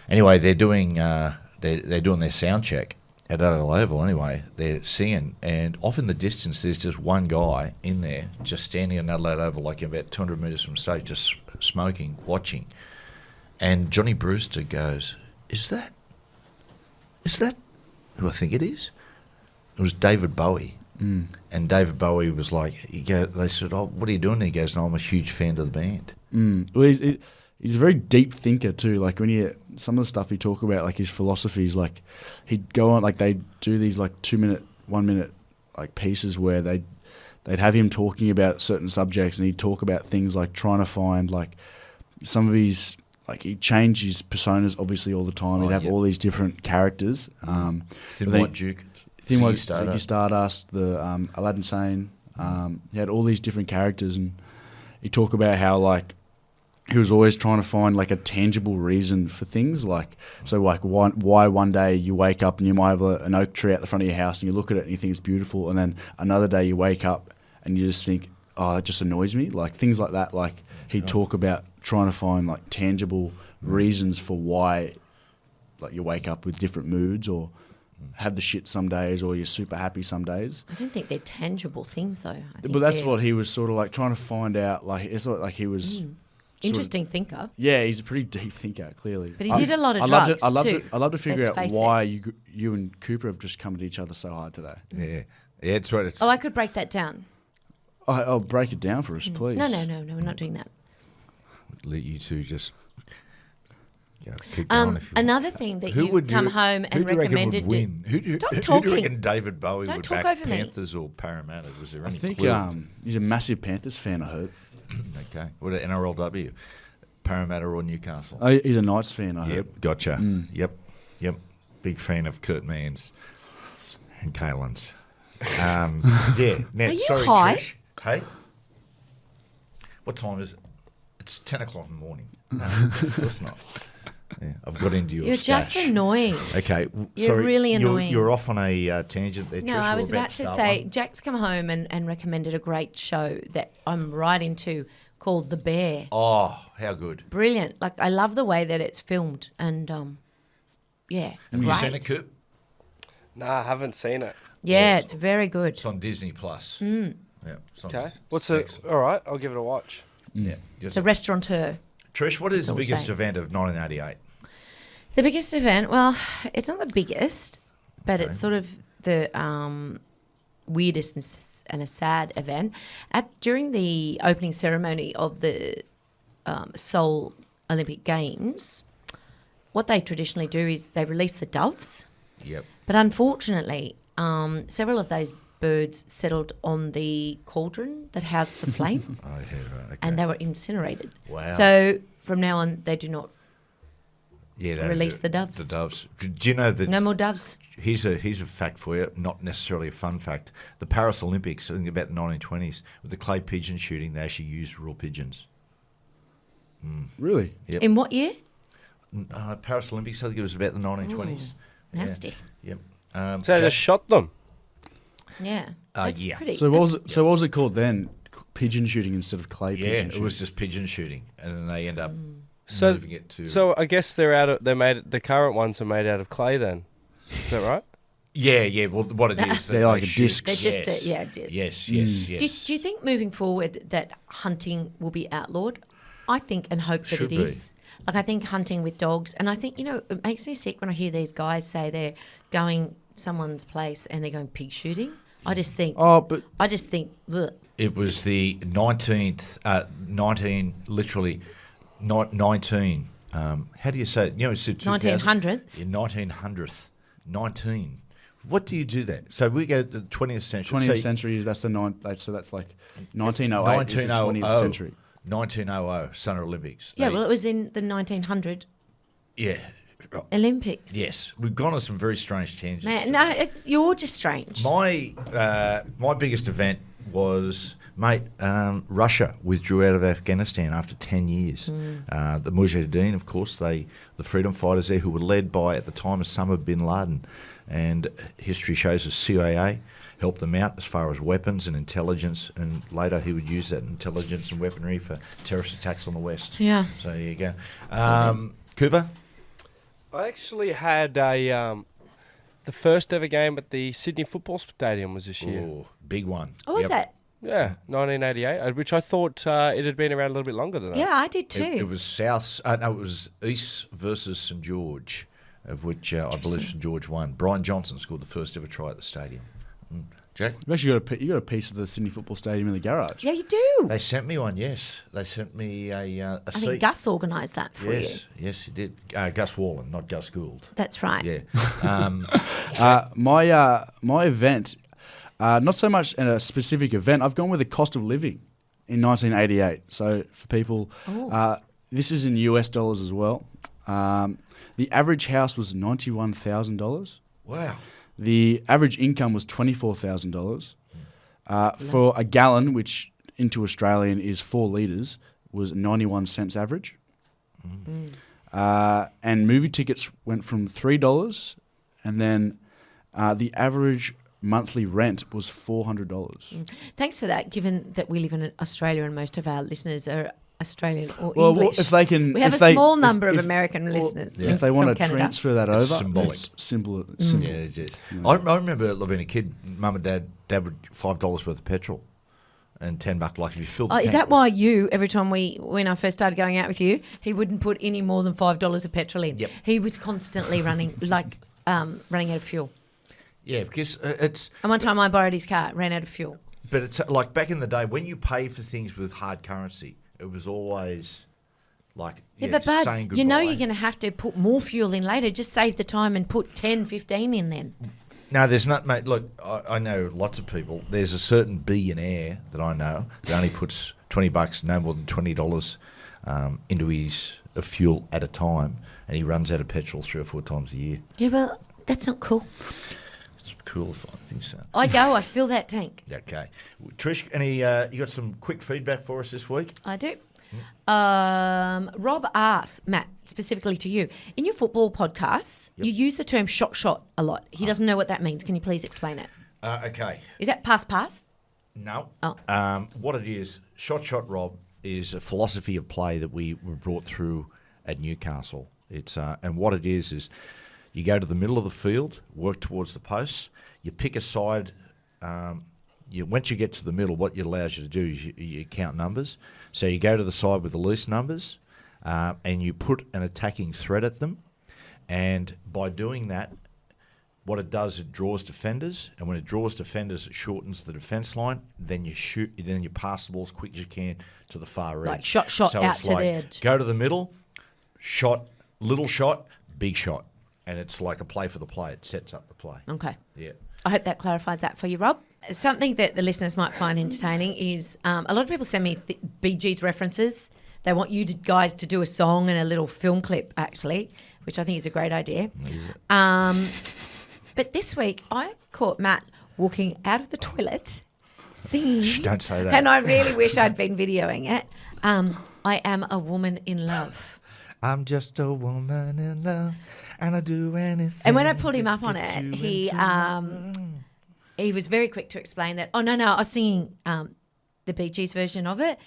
Anyway, they're doing their sound check. At Adelaide Oval, anyway, they're singing, and off in the distance, there's just one guy in there, just standing on Adelaide Oval, like about 200 metres from stage, just smoking, watching. And Johnny Brewster goes, "Is that who I think it is?" It was David Bowie. Mm. And David Bowie was like, they said, "Oh, what are you doing?" And he goes, "No, I'm a huge fan of the band." Mm. Well, he's a very deep thinker too. Like when some of the stuff he talk about, like his philosophies, like he'd go on, like they do these like 1 minute like pieces where they'd have him talking about certain subjects, and he'd talk about things like trying to find like some of his, like he'd change his personas obviously all the time. He'd have all these different characters. Thin White Duke, Thin White Stardust, the Aladdin Sane. He had all these different characters, and he'd talk about how like he was always trying to find like a tangible reason for things, like so like why one day you wake up and you might have an oak tree at the front of your house and you look at it and you think it's beautiful, and then another day you wake up and you just think, oh, it just annoys me, like things like that. Like he'd talk about trying to find like tangible reasons for why like you wake up with different moods or have the shit some days or you're super happy some days. I don't think they're tangible things though. But that's what he was sort of like trying to find out. Like it's like he was. Interesting thinker. Yeah, he's a pretty deep thinker, clearly. But he did a lot of drugs too. I'd love to figure out why you and Cooper have just come at each other so hard today. Yeah, it's right. I could break that down. I'll break it down for us, please. No, we're not doing that. Let you two just keep going. If you another thing that you've come home and recommended. Stop talking. Who do you reckon David Bowie Don't would talk back, over me. Panthers or Parramatta? Was there any I think clue? he's a massive Panthers fan, I heard. Okay. What about NRLW? Parramatta or Newcastle? Oh, he's a Knights fan, I heard. Yep, gotcha. Yep. Big fan of Kurt Mann's and Kalen's. Yeah. Now, Are you sorry, high? Trish. Hey? What time is it? It's 10 o'clock in the morning. No, of course not. Yeah, I've got into your You're stash. just annoying. Okay, You're sorry. really annoying. You're off on a tangent there, No, Trish. I We're was about to start say, one. Jack's come home and recommended a great show that I'm right into called The Bear. Oh, how good. Brilliant. Like, I love the way that it's filmed. And, yeah, Have great. you seen it, Coop? Nah, I haven't seen it. Yeah, it's very good. It's on Disney Plus. Hmm. Yeah. It's on Okay. it's What's it? excellent. All right, I'll give it a watch. Yeah. The Restaurateur. Trish, what is the all biggest saying. event of 1988? The biggest event, well, it's not the biggest, but it's sort of the weirdest and a sad event. During the opening ceremony of the Seoul Olympic Games, what they traditionally do is they release the doves, Yep. but unfortunately, several of those birds settled on the cauldron that housed the flame, Oh, yeah, right. Okay. and they were incinerated. Wow. So from now on, they do not yeah, they release do- the doves. The doves. Do you know that? No more doves. Here's a fact for you, not necessarily a fun fact. The Paris Olympics, I think about the 1920s, with the clay pigeon shooting, they actually used real pigeons. Really? Yep. In what year? Paris Olympics, I think it was about the 1920s. Yeah. Nasty. Yep. So they Jack? just shot them. Yeah. That's yeah. pretty. So what was that's- it? So what was it called then? Pigeon shooting instead of clay Yeah, pigeon it shooting. was just pigeon shooting, and then they end up So, moving it to. so I guess they're made. The current ones are made out of clay. Then, is that right? yeah. Well, what it is, They're they like a shoot- disc. They're just yes. a- yeah, disc. Yes, Mm. yes. Do you think moving forward that hunting will be outlawed? I think and hope that Should it be. is. Like, I think hunting with dogs, and I think, it makes me sick when I hear these guys say they're going someone's place and they're going pig shooting. I just think, Oh, but ugh. It was the 19th, 19. How do you say it? It's 2000. 1900th. Yeah, 1900th. 19. What do you do that? So we go to the 20th century. 20th So- century. That's the so that's like 1908 is the 20th century. 1900 Summer Olympics. Yeah, They- well, it was in the 1900 yeah. Olympics. Yes, we've gone on some very strange tangents. Man, no, you're just strange. My biggest event was, mate, Russia withdrew out of Afghanistan after 10 years. The Mujahideen, of course, the freedom fighters there who were led by, at the time, Osama bin Laden. And history shows the CIA helped them out as far as weapons and intelligence, and later he would use that intelligence and weaponry for terrorist attacks on the West. Yeah. So there you go. Cooper? I actually had the first ever game at the Sydney Football Stadium was this year. Oh, big one. What was Yep. that? Yeah, 1988, which I thought it had been around a little bit longer than that. Yeah, I did too. It was South. No, it was East versus St George, of which I believe St George won. Brian Johnson scored the first ever try at the stadium. Jack, You've actually got a piece of the Sydney Football Stadium in the garage. Yeah, you do. they sent me one. Yes, they sent me a I seat. think Gus organised that for you. Yes, he did. Gus Wallen, not Gus Gould. That's right. Yeah. My event, not so much a specific event. I've gone with the cost of living in 1988. So for people, this is in US dollars as well. The average house was $91,000. Wow. The average income was $24,000. For a gallon, which into Australian is 4 litres, was 91 cents average. And movie tickets went from $3, and then the average monthly rent was $400. Thanks for that, given that we live in Australia and most of our listeners are Australian or Well, English. if they can, we have if a they- small if- number of if- American listeners. If they want from to Canada. transfer that It's over, symbolic. it's simple. Yeah, it is. I remember being a kid, Mum and Dad would $5 worth of petrol and $10 like if you filled. Oh, is that why you, every time when I first started going out with you, he wouldn't put any more than $5 of petrol in? Yep. He was constantly running out of fuel. Yeah, because it's. And one time I borrowed his car, ran out of fuel. But it's like back in the day when you pay for things with hard currency, it was always like But Bud, saying goodbye. you know you're going to have to put more fuel in later. Just save the time and put 10, 15 in then. No, there's not, mate. Look, I know lots of people. There's a certain billionaire that I know that only puts $20, no more than $20, into his fuel at a time, and he runs out of petrol 3 or 4 times a year. Yeah, well, that's not cool. It's cool if I think so. I fill that tank. Okay, Trish, any you got some quick feedback for us this week? I do. Rob asks, Matt, specifically to you, in your football podcasts, you use the term shot a lot. He doesn't know what that means. Can you please explain it? Okay. Is that pass? No. Oh. What it is, shot, Rob, is a philosophy of play that we were brought through at Newcastle. It's and what it is you go to the middle of the field, work towards the posts, you pick a side. Once you get to the middle, what it allows you to do is you count numbers. So you go to the side with the least numbers, and you put an attacking threat at them. And by doing that, what it does, it draws defenders, and when it draws defenders, it shortens the defence line. Then you shoot, then you pass the ball as quick as you can to the far edge. Like shot so out it's to like, the edge. Go to the middle, shot, little shot, big shot, and it's like a play for the play. It sets up the play. Okay. Yeah. I hope that clarifies that for you, Rob. Something that the listeners might find entertaining is a lot of people send me Bee Gees references. They want you guys to do a song and a little film clip, actually, which I think is a great idea. But this week, I caught Matt walking out of the toilet singing. Shh, don't say that. And I really wish I'd been videoing it. I am a woman in love. I'm just a woman in love, and I do anything. And when I pulled him up on it, he was very quick to explain that, I was singing the Bee Gees version of it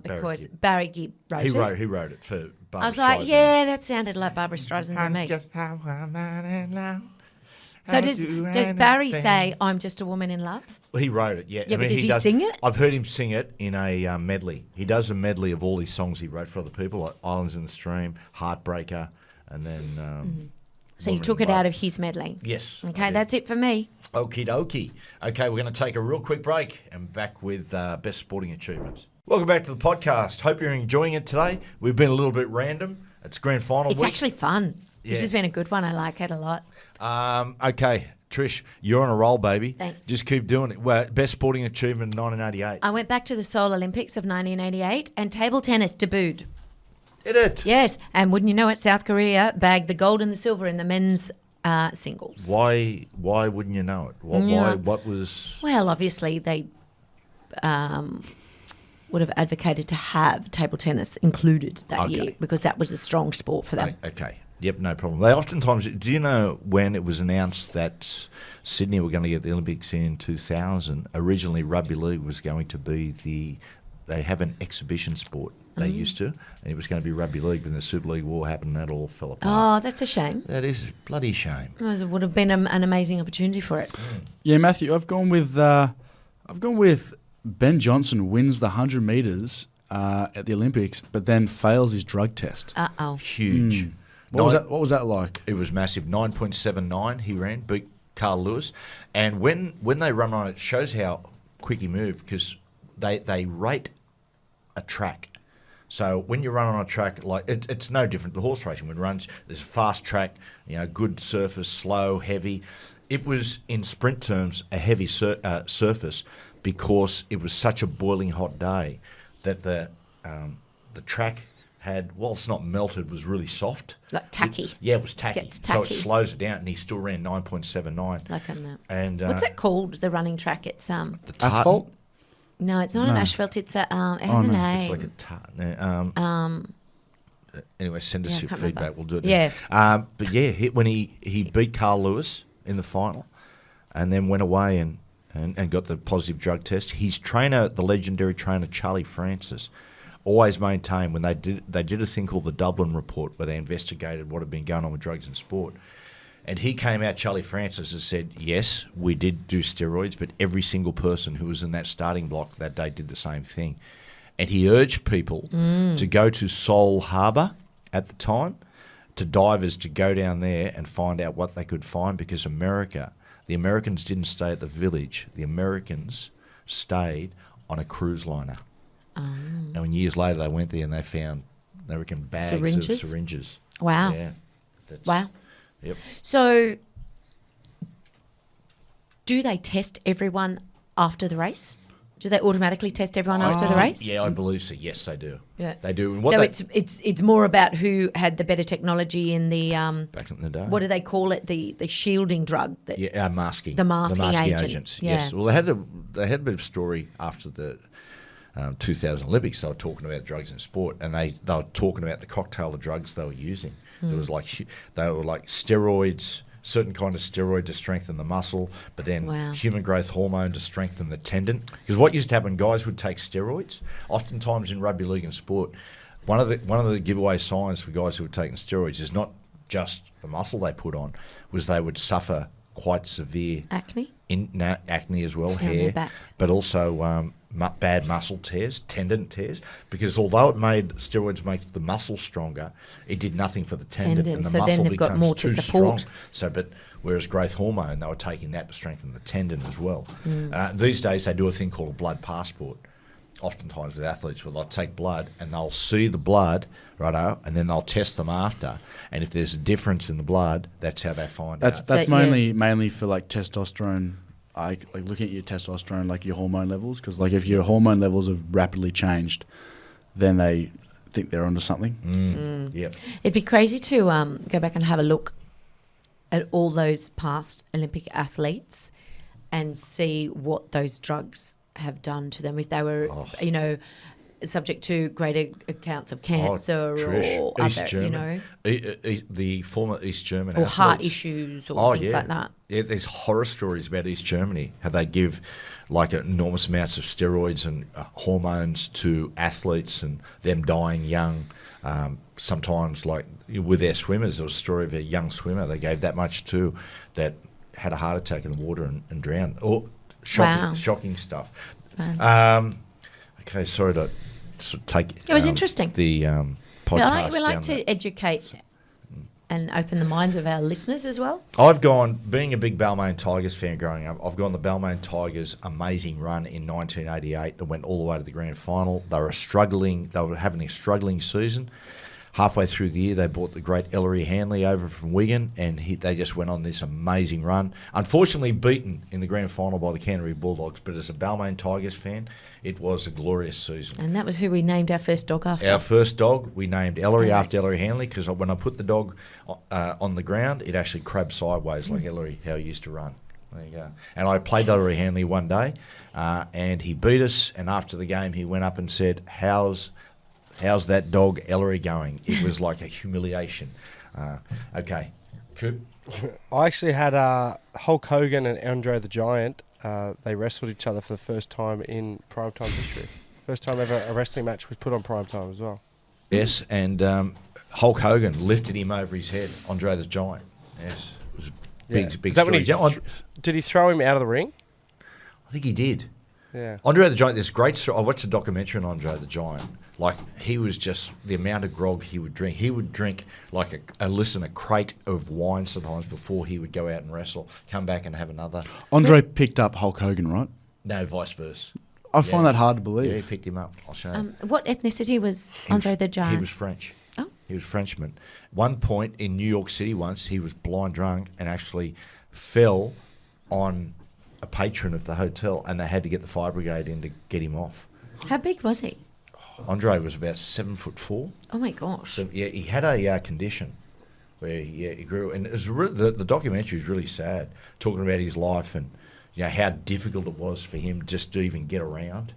because Barry Gibb wrote it. He wrote it for Barbara I was like, Streisand. yeah, that sounded like Barbara Streisand to me. Just a woman in love. So does Barry say, I'm just a woman in love? Well, he wrote it, yeah. Yeah, but does he sing it? I've heard him sing it in a medley. He does a medley of all these songs he wrote for other people, like Islands in the Stream, Heartbreaker, and then... So you took it out of his medley? Yes. Okay, that's it for me. Okie dokie. Okay, we're going to take a real quick break and back with best sporting achievements. Welcome back to the podcast. Hope you're enjoying it today. We've been a little bit random. It's grand final It's week. actually fun. This Yeah. has been a good one. I like it a lot. Okay, Trish, you're on a roll, baby. Thanks. Just keep doing it. Well, best sporting achievement in 1988. I went back to the Seoul Olympics of 1988 and table tennis debuted. Did it? Yes, and wouldn't you know it, South Korea bagged the gold and the silver in the men's singles. Why wouldn't you know it? What was... Well, obviously they would have advocated to have table tennis included that year because that was a strong sport for them. Okay. Yep, no problem. They oftentimes... Do you know when it was announced that Sydney were going to get the Olympics in 2000, originally rugby league was going to be they have an exhibition sport. They used to, and it was going to be rugby league. When the Super League War happened, that all fell apart. Oh, that's a shame. That is a bloody shame. It would have been an amazing opportunity for it. Yeah, Matthew, I've gone with Ben Johnson wins the 100 metres at the Olympics, but then fails his drug test. Uh-oh. Huge. What was that like? It was massive. 9.79 he ran, beat Carl Lewis. And when they run on it shows how quick he moved because they rate a track. So when you run on a track, like it's no different to horse racing. When it runs, there's a fast track, good surface, slow, heavy. It was, in sprint terms, a heavy surface because it was such a boiling hot day that the track had, well, it's not melted, was really soft. Like tacky. It was tacky. Gets So it tacky. slows it down, and he still ran 9.79. Like on that. And What's it called, the running track? It's the tartan. Asphalt? No, it's not an asphalt. It's it has a name. It's like a tartan. Anyway, send us Yeah, I your can't feedback. remember. We'll do it. Yeah. Next. But yeah, when he beat Carl Lewis in the final, and then went away and got the positive drug test. His trainer, the legendary trainer Charlie Francis, always maintained when they did a thing called the Dublin Report, where they investigated what had been going on with drugs in sport. And he came out, Charlie Francis, and said, yes, we did do steroids, but every single person who was in that starting block that day did the same thing. And he urged people to go to Seoul Harbour at the time, to divers to go down there and find out what they could find, because the Americans didn't stay at the village. The Americans stayed on a cruise liner. And when years later they went there and they found, they reckon, bags of syringes. Wow. Yeah. Wow. Yep. So, do they test everyone after the race? Do they automatically test everyone after the race? Yeah, I believe so. Yes, they do. Yeah. They do. And So it's more about who had the better technology in the back in the day. what do they call it? The shielding drug that masking. The masking agent. agents. Yeah. Yes. Well, they had a bit of story after the 2000 Olympics, they were talking about drugs in sport, and they were talking about the cocktail of drugs they were using. There was they were like steroids, certain kind of steroid to strengthen the muscle, but then human growth hormone to strengthen the tendon. Because what used to happen, guys would take steroids. Oftentimes in rugby league and sport, one of the giveaway signs for guys who were taking steroids is not just the muscle they put on, was they would suffer quite severe Acne? Acne as well, Down their hair, back. but also bad muscle tears, tendon tears, because although steroids make the muscle stronger, it did nothing for the tendon, and the so muscle then they've got becomes more too to support. strong. Whereas growth hormone, they were taking that to strengthen the tendon as well. These days, they do a thing called a blood passport. Oftentimes with athletes, where they'll take blood and they'll see the blood, righto, and then they'll test them after. And if there's a difference in the blood, that's how they find out. That's mainly for like testosterone. Like looking at your testosterone, like your hormone levels, because like if your hormone levels have rapidly changed, then they think they're onto something. Yep. It'd be crazy to go back and have a look at all those past Olympic athletes and see what those drugs have done to them if they were, subject to greater accounts of cancer or East other, German, the former East German or athletes. heart issues or things like that. Yeah, there's horror stories about East Germany, how they give like enormous amounts of steroids and hormones to athletes and them dying young. Sometimes, like with their swimmers, there was a story of a young swimmer they gave that much to that had a heart attack in the water and drowned. Oh, shocking stuff. Wow. Okay, sorry to take It was interesting. the podcast. We like down to that. educate and open the minds of our listeners as well. I've gone, being a big Balmain Tigers fan growing up, I've gone the Balmain Tigers' amazing run in 1988 that went all the way to the grand final. They were having a struggling season. Halfway through the year, they brought the great Ellery Hanley over from Wigan, and they just went on this amazing run. Unfortunately, beaten in the grand final by the Canterbury Bulldogs, but as a Balmain Tigers fan, it was a glorious season. And that was who we named our first dog after. Our first dog, we named Ellery after Ellery Hanley, because when I put the dog on the ground, it actually crabbed sideways like Ellery, how he used to run. There you go. And I played Ellery Hanley one day, and he beat us, and after the game, he went up and said, How's that dog Ellery going? It was like a humiliation. Okay. Coop? I actually had Hulk Hogan and Andre the Giant. They wrestled each other for the first time in primetime history. First time ever a wrestling match was put on primetime as well. Yes, and Hulk Hogan lifted him over his head, Andre the Giant. Yes. It was a big Is that when story. did he throw him out of the ring? I think he did. Yeah. Andre the Giant, this great story. I watched a documentary on Andre the Giant. Like, he was just, the amount of grog he would drink. He would drink like a crate of wine sometimes before he would go out and wrestle, come back and have another. Andre picked up Hulk Hogan, right? No, vice versa. I find that hard to believe. Yeah, he picked him up. I'll show you. What ethnicity was Andre the Giant? He was French. Oh. He was Frenchman. One point in New York City once, he was blind drunk and actually fell on a patron of the hotel, and they had to get the fire brigade in to get him off. How big was he? Andre was about 7'4". Oh my gosh. So yeah, he had a condition where he grew, and it was the documentary is really sad, talking about his life and how difficult it was for him just to even get around.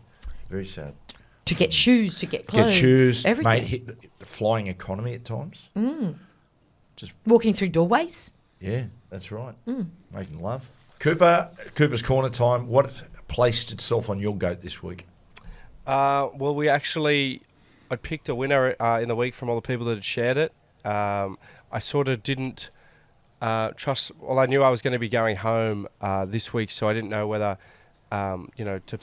Very sad. To get shoes, to get clothes, Get shoes, everything. mate. Flying economy at times. Just walking through doorways. Yeah, that's right. Making love. Cooper's Corner time. What placed itself on your goat this week? Well, I picked a winner in the week from all the people that had shared it. I sort of didn't trust. Well, I knew I was going to be going home this week, so I didn't know whether, to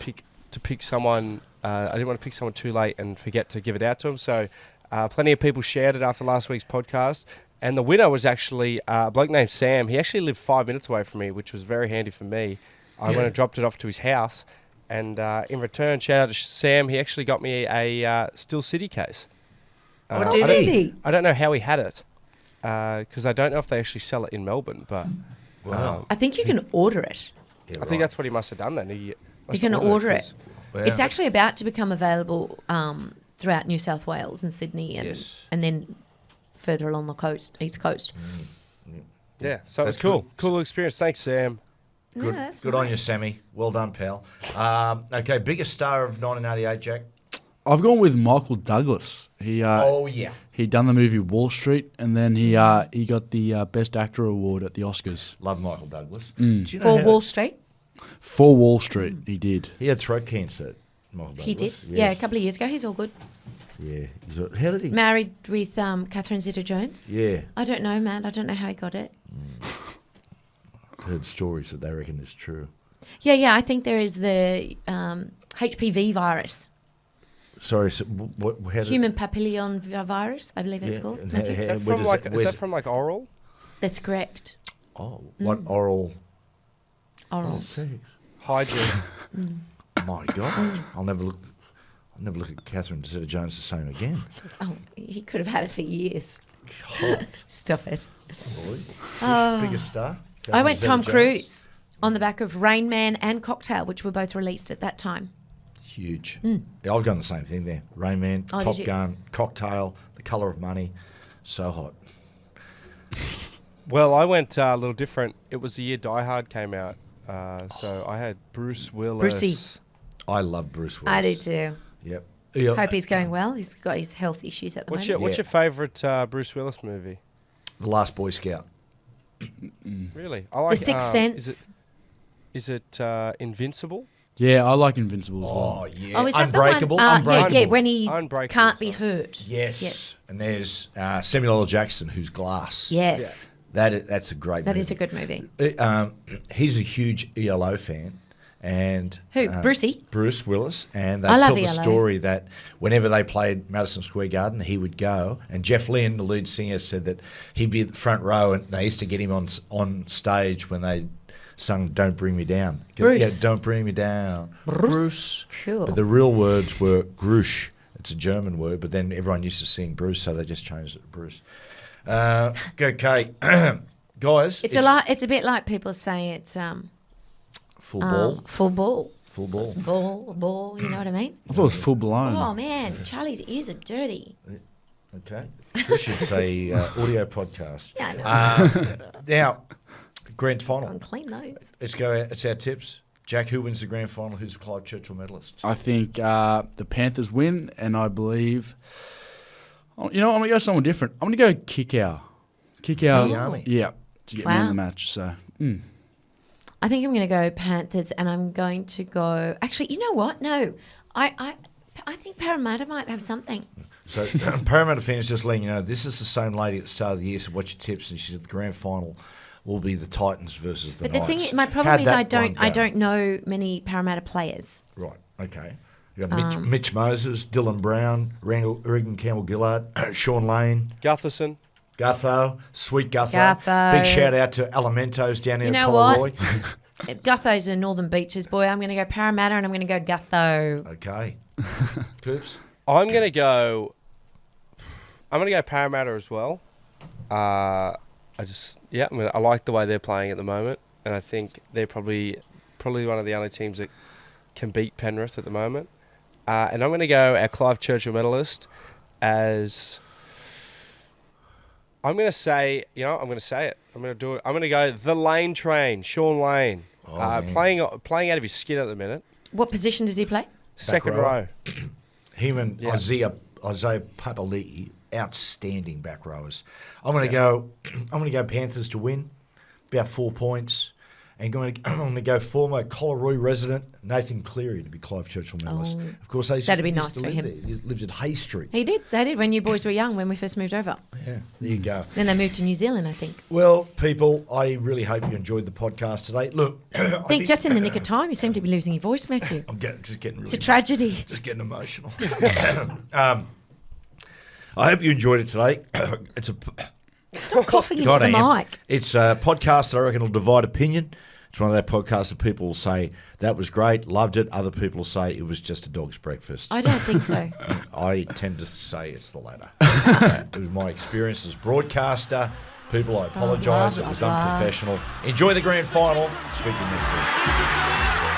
pick someone. I didn't want to pick someone too late and forget to give it out to them. So, plenty of people shared it after last week's podcast, and the winner was actually a bloke named Sam. He actually lived 5 minutes away from me, which was very handy for me. I went and dropped it off to his house. And in return, shout out to Sam, he actually got me a Still City case. Did he? I don't know how he had it, because I don't know if they actually sell it in Melbourne. But Wow. I think you can order it. Yeah, I think that's what he must have done then. You can order it. Wow. It's actually about to become available throughout New South Wales and Sydney and then further along the coast, east coast. Yeah, so it was That's cool. good. Cool experience. Thanks, Sam. Good, that's good on you, Sammy. Well done, pal. Okay, biggest star of 1988, Jack. I've gone with Michael Douglas. He he done the movie Wall Street, and then he got the Best Actor award at the Oscars Love Michael Douglas. Do you know For how- Wall Street. for Wall Street. He did. He had throat cancer. Michael Douglas. He did. Yes. Yeah, a couple of years ago. He's all good. Yeah. How did he? Married with Catherine Zeta-Jones. Yeah. I don't know, man. I don't know how he got it. Heard stories that they reckon is true. Yeah. I think there is the HPV virus. Sorry, so what? How did, Human papillon virus, I believe it's Yeah, called. and Matthew? how- Is that where from does like it- is where's that it- from like oral? That's correct. Oh, what oral Oral. sex? Hygiene. My God, I'll never look at Catherine Zeta-Jones the same again. Oh, he could have had it for years. God, Stop it. biggest star. I went Tom Zeta-Jones. Cruise on the back of Rain Man and Cocktail, which were both released at that time. Huge. Yeah, I've done the same thing there. Rain Man, Oh, did Top you? Gun, Cocktail, The Colour of Money. So hot. Well, I went a little different. It was the year Die Hard came out, so I had Bruce Willis. Brucey. I love Bruce Willis. I do too. Yep. Yeah. Hope he's going well. He's got his health issues at the What's moment. your favourite Bruce Willis movie? The Last Boy Scout. Really, I like The Sixth Sense. Is it Invincible? Yeah, I like Invincible as well. Oh, yeah. Oh, is that Unbreakable. the one? Unbreakable. Yeah, when he Unbreakable, can't be sorry. hurt. Yes. Yes. And there's Samuel L. Jackson, who's Glass. Yes. That's a great That movie. is a good movie. He's a huge ELO fan. And Who? Brucey? Bruce Willis. And they I love tell the ELO. story that whenever they played Madison Square Garden, he would go. And Jeff Lynne, the lead singer, said that he'd be at the front row and they used to get him on stage when they sung Don't Bring Me Down. Bruce. Yeah, Don't Bring Me Down. Bruce. Cool. But the real words were Grush. It's a German word, but then everyone used to sing Bruce, so they just changed it to Bruce. Okay. Guys. It's a bit like people say it's full ball. full ball. Full ball. It's ball, you know what I mean? I thought it was full blown. Oh man, Charlie's ears are dirty. Okay. Trish, it's a audio podcast. Yeah, I know. Now, grand Go and final. clean those. Let's go. It's our tips. Jack, who wins the grand final? Who's the Clive Churchill medalist? I think the Panthers win, and I believe. I'm going to go someone different. I'm going to go Kickow. Army. Yeah, to get me in Wow. the match. So, I think I'm going to go Panthers, and I'm going to go. Actually, you know what? No, I think Parramatta might have something. So, Parramatta fans, just letting you know, this is the same lady at the start of the year. So, what's your tips? And she said the grand final will be the Titans versus the But the Knights. thing, my problem How'd is that I one go? don't know many Parramatta players. Right. Okay. You got Mitch Moses, Dylan Brown, Regan Campbell-Gillard, Sean Lane, Gutherson. Gutho, sweet Gutho. Gutho. Big shout out to Alamentos down here You at know what? Collaroy. Gutho's a Northern Beaches boy. I'm going to go Parramatta, and I'm going to go Gutho. Okay. Coops? I'm gonna go Parramatta as well. I like the way they're playing at the moment, and I think they're probably one of the only teams that can beat Penrith at the moment. And I'm gonna go our Clive Churchill medalist as. I'm gonna say it. I'm gonna do it. I'm gonna go the Lane Train, Sean Lane, man. playing out of his skin at the minute. What position does he play? Second row. row. Him and Yeah. Isaiah Papali'i, outstanding back rowers. I'm going to go Panthers to win, about 4 points, and I'm going to go former Collaroy resident Nathan Cleary to be Clive Churchill medalist. Oh. Of course, they That'd be used nice to for live him. there. He lived at Hay Street. He did. They did when you boys were young, when we first moved over. Yeah, there you go. Then they moved to New Zealand, I think. Well, people, I really hope you enjoyed the podcast today. Look, I I think just in the nick of time, you seem to be losing your voice, Matthew. I'm just getting really It's a tragedy. just getting emotional. I hope you enjoyed it today. Stop coughing into God, the I am. mic. It's a podcast that I reckon will divide opinion. It's one of that podcasts that people will say, that was great, loved it. Other people will say it was just a dog's breakfast. I don't think so. I tend to say it's the latter. It was my experience as broadcaster. People, I apologise. blah, It was blah, blah. unprofessional. Enjoy the grand final. Speak to you next week.